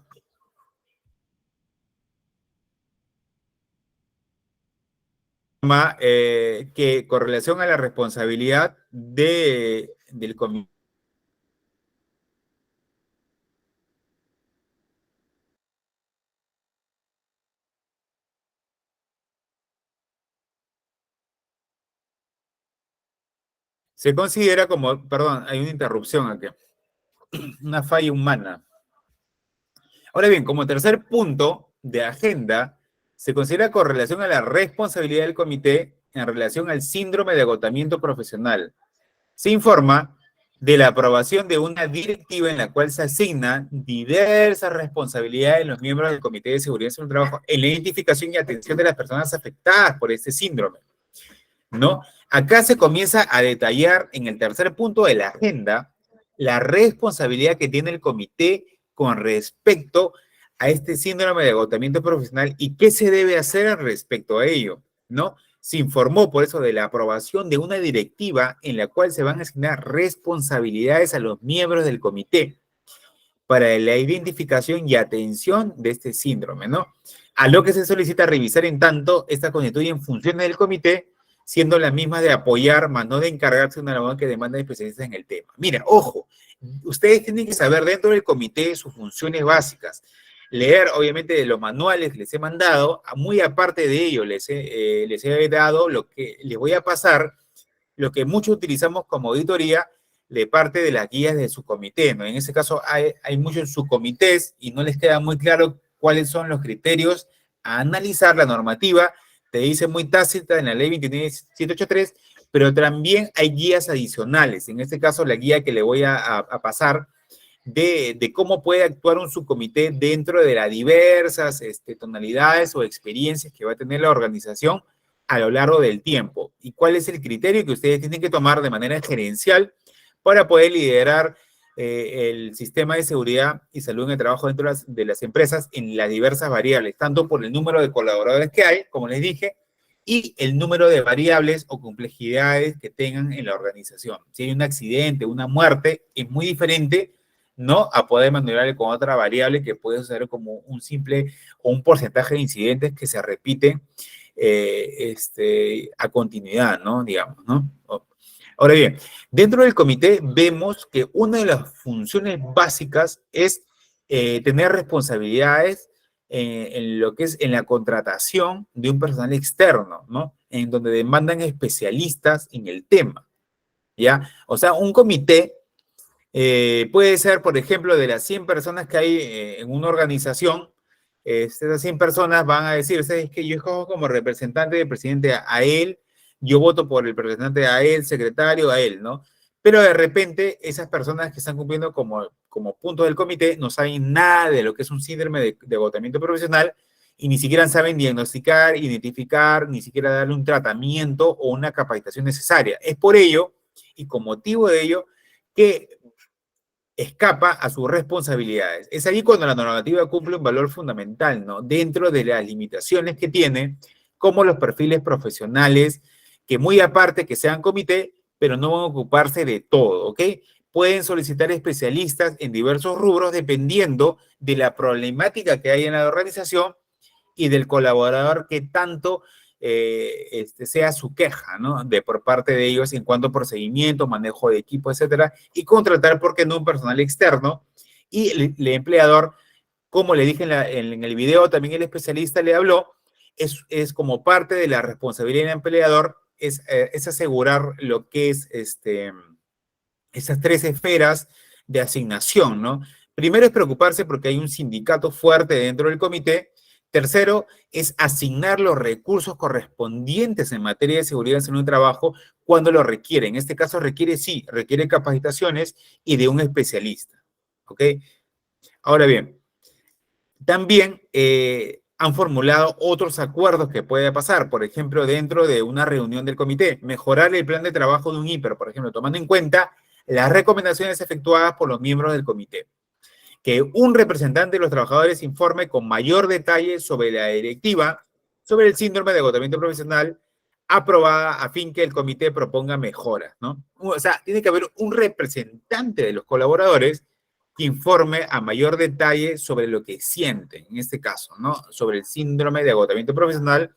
que con relación a la responsabilidad del comité, se considera como, perdón, hay una interrupción aquí, una falla humana. Ahora bien, como tercer punto de agenda, se considera con relación a la responsabilidad del comité en relación al síndrome de agotamiento profesional. Se informa de la aprobación de una directiva en la cual se asignan diversas responsabilidades de los miembros del Comité de Seguridad en el Trabajo en la identificación y atención de las personas afectadas por este síndrome, ¿no? Acá se comienza a detallar en el tercer punto de la agenda la responsabilidad que tiene el comité con respecto a este síndrome de agotamiento profesional y qué se debe hacer respecto a ello, ¿no? Se informó por eso de la aprobación de una directiva en la cual se van a asignar responsabilidades a los miembros del comité para la identificación y atención de este síndrome, ¿no? A lo que se solicita revisar en tanto, estas constituyen funciones del comité, siendo las mismas de apoyar, más no de encargarse de una labor que demanda de especialistas en el tema. Mira, ojo, ustedes tienen que saber dentro del comité sus funciones básicas. Leer, obviamente, de los manuales que les he mandado, muy aparte de ello, les he dado lo que les voy a pasar, lo que muchos utilizamos como auditoría de parte de las guías de su comité, ¿no? En ese caso hay muchos subcomités y no les queda muy claro cuáles son los criterios a analizar la normativa. Te dice muy tácita en la ley 29783, pero también hay guías adicionales. En este caso, la guía que le voy a pasar de cómo puede actuar un subcomité dentro de las diversas tonalidades o experiencias que va a tener la organización a lo largo del tiempo. Y cuál es el criterio que ustedes tienen que tomar de manera gerencial para poder liderar el sistema de seguridad y salud en el trabajo dentro de las empresas en las diversas variables, tanto por el número de colaboradores que hay, como les dije, y el número de variables o complejidades que tengan en la organización. Si hay un accidente, una muerte, es muy diferente, ¿no?, a poder manipular con otra variable que puede ser como un simple o un porcentaje de incidentes que se repiten a continuidad, ¿no?, digamos, ¿no? Ahora bien, dentro del comité vemos que una de las funciones básicas es tener responsabilidades en lo que es en la contratación de un personal externo, ¿no? En donde demandan especialistas en el tema, ¿ya? O sea, un comité puede ser, por ejemplo, de las 100 personas que hay en una organización, esas 100 personas van a decir, ¿sabes qué? Yo escojo como representante del presidente a él, yo voto por el representante a él, secretario a él, ¿no? Pero de repente esas personas que están cumpliendo como punto del comité no saben nada de lo que es un síndrome de agotamiento profesional y ni siquiera saben diagnosticar, identificar, ni siquiera darle un tratamiento o una capacitación necesaria. Es por ello y con motivo de ello que escapa a sus responsabilidades. Es ahí cuando la normativa cumple un valor fundamental, ¿no? Dentro de las limitaciones que tiene, como los perfiles profesionales, que muy aparte que sean comité, pero no van a ocuparse de todo, ¿ok? Pueden solicitar especialistas en diversos rubros dependiendo de la problemática que hay en la organización y del colaborador que tanto sea su queja, ¿no? Por parte de ellos en cuanto a procedimiento, manejo de equipo, etcétera, y contratar, ¿por qué no?, un personal externo. Y el empleador, como le dije en el video, también el especialista le habló, es como parte de la responsabilidad del empleador es asegurar lo que es esas tres esferas de asignación, ¿no? Primero es preocuparse porque hay un sindicato fuerte dentro del comité. Tercero es asignar los recursos correspondientes en materia de seguridad y salud en el trabajo cuando lo requiere. En este caso requiere capacitaciones y de un especialista, ¿ok? Ahora bien, también han formulado otros acuerdos que puede pasar, por ejemplo, dentro de una reunión del comité, mejorar el plan de trabajo de un hiper, por ejemplo, tomando en cuenta las recomendaciones efectuadas por los miembros del comité. Que un representante de los trabajadores informe con mayor detalle sobre la directiva, sobre el síndrome de agotamiento profesional aprobada a fin que el comité proponga mejoras, ¿no? O sea, tiene que haber un representante de los colaboradores que informe a mayor detalle sobre lo que sienten, en este caso, ¿no? Sobre el síndrome de agotamiento profesional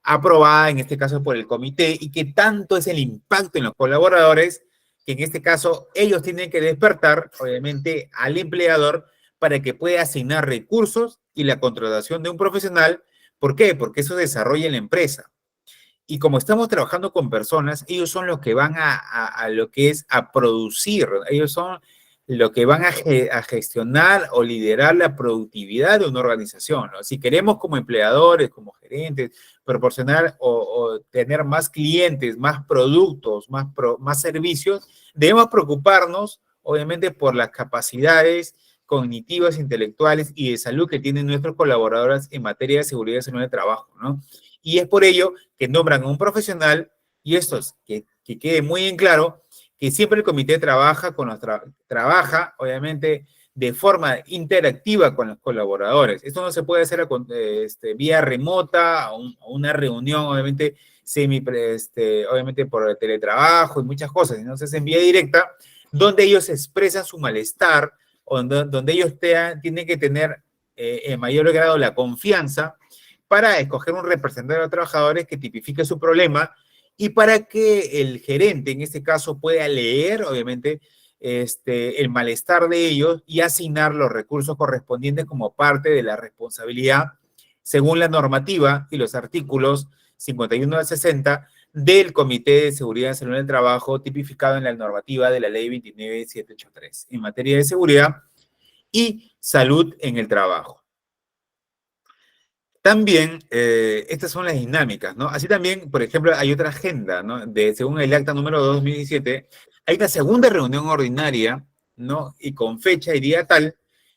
aprobada, en este caso, por el comité, y qué tanto es el impacto en los colaboradores, que en este caso ellos tienen que despertar, obviamente, al empleador para que pueda asignar recursos y la contratación de un profesional. ¿Por qué? Porque eso desarrolla la empresa. Y como estamos trabajando con personas, ellos son los que van a lo que es a producir, ellos son los que van a gestionar o liderar la productividad de una organización, ¿no? Si queremos como empleadores, como gerentes, proporcionar o tener más clientes, más productos, más servicios, debemos preocuparnos, obviamente, por las capacidades cognitivas, intelectuales y de salud que tienen nuestros colaboradores en materia de seguridad y salud de trabajo, ¿no? Y es por ello que nombran a un profesional, y esto es que quede muy en claro, que siempre el comité trabaja, obviamente, de forma interactiva con los colaboradores. Esto no se puede hacer vía remota, o una reunión, obviamente, obviamente por teletrabajo y muchas cosas, sino se hace en vía directa, donde ellos expresan su malestar, donde ellos tienen que tener en mayor grado la confianza para escoger un representante de los trabajadores que tipifique su problema y para que el gerente, en este caso, pueda leer, obviamente, el malestar de ellos y asignar los recursos correspondientes como parte de la responsabilidad, según la normativa y los artículos 51 al 60 del Comité de Seguridad y Salud del Trabajo, tipificado en la normativa de la Ley 29783, en materia de seguridad y salud en el trabajo. También, estas son las dinámicas, ¿no? Así también, por ejemplo, hay otra agenda, ¿no? Según el acta número 2017, hay una segunda reunión ordinaria, ¿no? Y con fecha y día tal,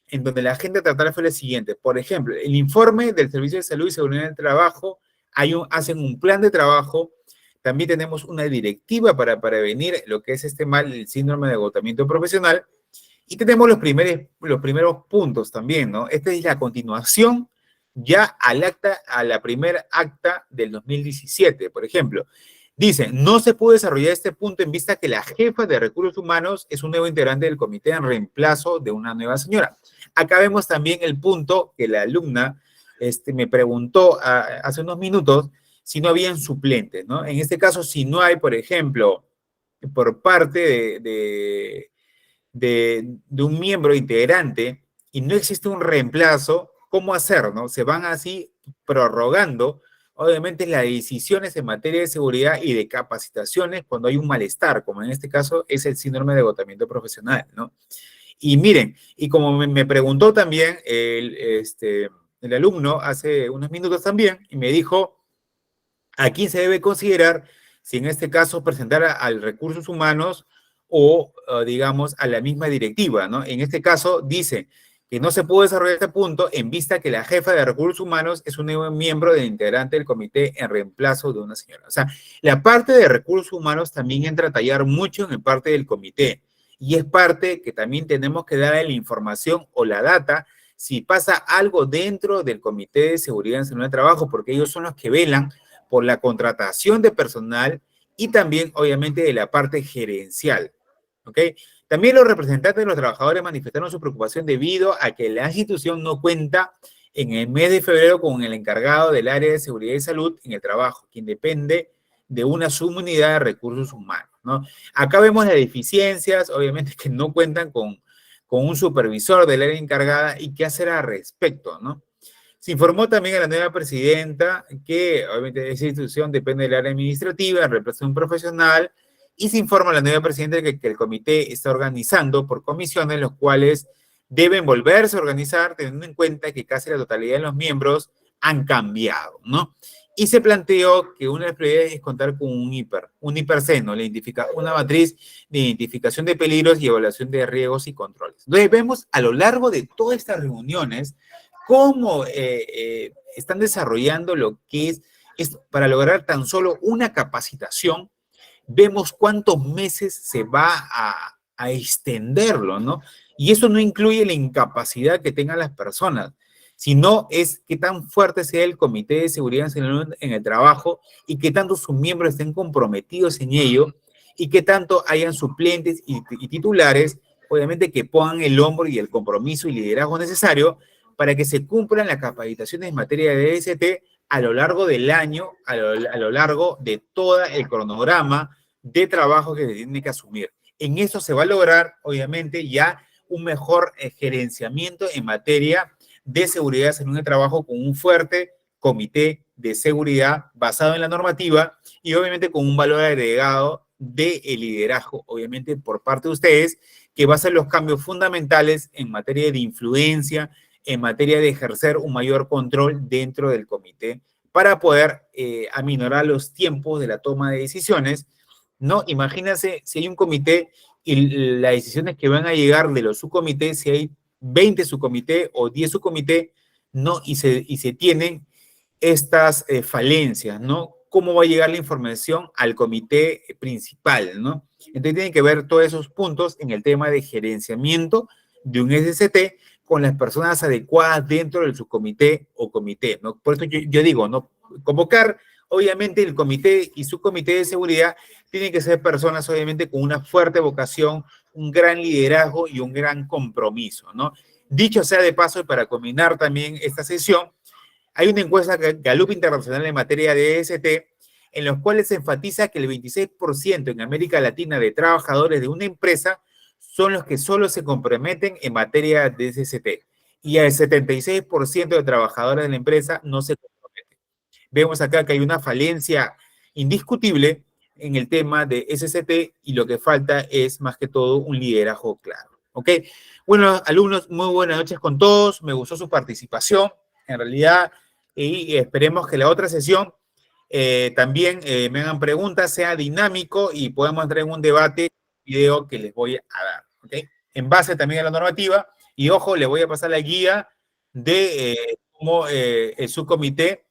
en donde la agenda tratada fue la siguiente. Por ejemplo, el informe del Servicio de Salud y Seguridad en el Trabajo, hacen un plan de trabajo, también tenemos una directiva para prevenir lo que es el síndrome de agotamiento profesional, y tenemos los primeros puntos también, ¿no? Esta es la continuación ya a la primera acta del 2017, por ejemplo. Dice, no se puede desarrollar este punto en vista que la jefa de recursos humanos es un nuevo integrante del comité en reemplazo de una nueva señora. Acá vemos también el punto que la alumna me preguntó hace unos minutos si no habían suplentes, ¿no? En este caso, si no hay, por ejemplo, por parte de un miembro integrante y no existe un reemplazo, ¿cómo hacer, no? Se van así prorrogando, obviamente, las decisiones en materia de seguridad y de capacitaciones cuando hay un malestar, como en este caso es el síndrome de agotamiento profesional, ¿no? Y miren, y como me preguntó también el alumno hace unos minutos también, y me dijo, ¿a quién se debe considerar si en este caso presentar al recursos humanos o, digamos, a la misma directiva, ¿no? En este caso dice que no se puede desarrollar este punto en vista que la jefa de recursos humanos es un nuevo miembro del integrante del comité en reemplazo de una señora. O sea, la parte de recursos humanos también entra a tallar mucho en el parte del comité y es parte que también tenemos que darle la información o la data si pasa algo dentro del Comité de Seguridad y Salud del Trabajo, porque ellos son los que velan por la contratación de personal y también, obviamente, de la parte gerencial, ¿ok? También los representantes de los trabajadores manifestaron su preocupación debido a que la institución no cuenta en el mes de febrero con el encargado del área de seguridad y salud en el trabajo, quien depende de una subunidad de recursos humanos, ¿no? Acá vemos las deficiencias, obviamente que no cuentan con un supervisor del área encargada y qué hacer al respecto, ¿no? Se informó también a la nueva presidenta que, obviamente, esa institución depende del área administrativa, reemplaza un profesional, y se informa a la nueva presidenta que el comité está organizando por comisiones, los cuales deben volverse a organizar, teniendo en cuenta que casi la totalidad de los miembros han cambiado, ¿no? Y se planteó que una de las prioridades es contar con un hiperceno, una matriz de identificación de peligros y evaluación de riesgos y controles. Entonces vemos a lo largo de todas estas reuniones cómo están desarrollando lo que es para lograr tan solo una capacitación. Vemos cuántos meses se va a extenderlo, ¿no? Y eso no incluye la incapacidad que tengan las personas, sino es qué tan fuerte sea el Comité de Seguridad en el trabajo y qué tanto sus miembros estén comprometidos en ello y qué tanto hayan suplentes y titulares, obviamente que pongan el hombro y el compromiso y liderazgo necesario para que se cumplan las capacitaciones en materia de DST a lo largo del año, a lo largo de todo el cronograma de trabajo que se tiene que asumir. En eso se va a lograr, obviamente, ya un mejor gerenciamiento en materia de seguridad en un trabajo con un fuerte comité de seguridad basado en la normativa y obviamente con un valor agregado de liderazgo, obviamente por parte de ustedes, que va a ser los cambios fundamentales en materia de influencia, en materia de ejercer un mayor control dentro del comité para poder aminorar los tiempos de la toma de decisiones, ¿no? Imagínense si hay un comité y las decisiones que van a llegar de los subcomités, si hay 20 subcomités o 10 subcomités, ¿no? Y se tienen estas falencias, ¿no? ¿Cómo va a llegar la información al comité principal, ¿no? Entonces tienen que ver todos esos puntos en el tema de gerenciamiento de un SST con las personas adecuadas dentro del subcomité o comité, ¿no? Por eso yo digo, ¿no? Convocar, obviamente, el comité y subcomité de seguridad tienen que ser personas, obviamente, con una fuerte vocación, un gran liderazgo y un gran compromiso, ¿no? Dicho sea de paso, y para combinar también esta sesión, hay una encuesta Gallup Internacional en materia de DST, en los cuales se enfatiza que el 26% en América Latina de trabajadores de una empresa son los que solo se comprometen en materia de DST. Y el 76% de trabajadores de la empresa no se comprometen. Vemos acá que hay una falencia indiscutible en el tema de SST y lo que falta es más que todo un liderazgo claro. ¿Ok? Bueno, alumnos, muy buenas noches con todos. Me gustó su participación, en realidad, y esperemos que la otra sesión también me hagan preguntas, sea dinámico y podamos entrar en un debate, video que les voy a dar. ¿Ok? En base también a la normativa. Y ojo, les voy a pasar la guía de cómo el subcomité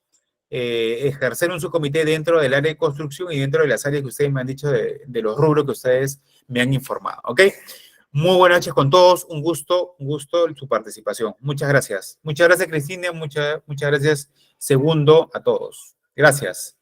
ejercer un subcomité dentro del área de construcción y dentro de las áreas que ustedes me han dicho de los rubros que ustedes me han informado, ¿ok? Muy buenas noches con todos, un gusto su participación. Muchas gracias. Muchas gracias, Cristina, muchas gracias, Segundo, a todos. Gracias.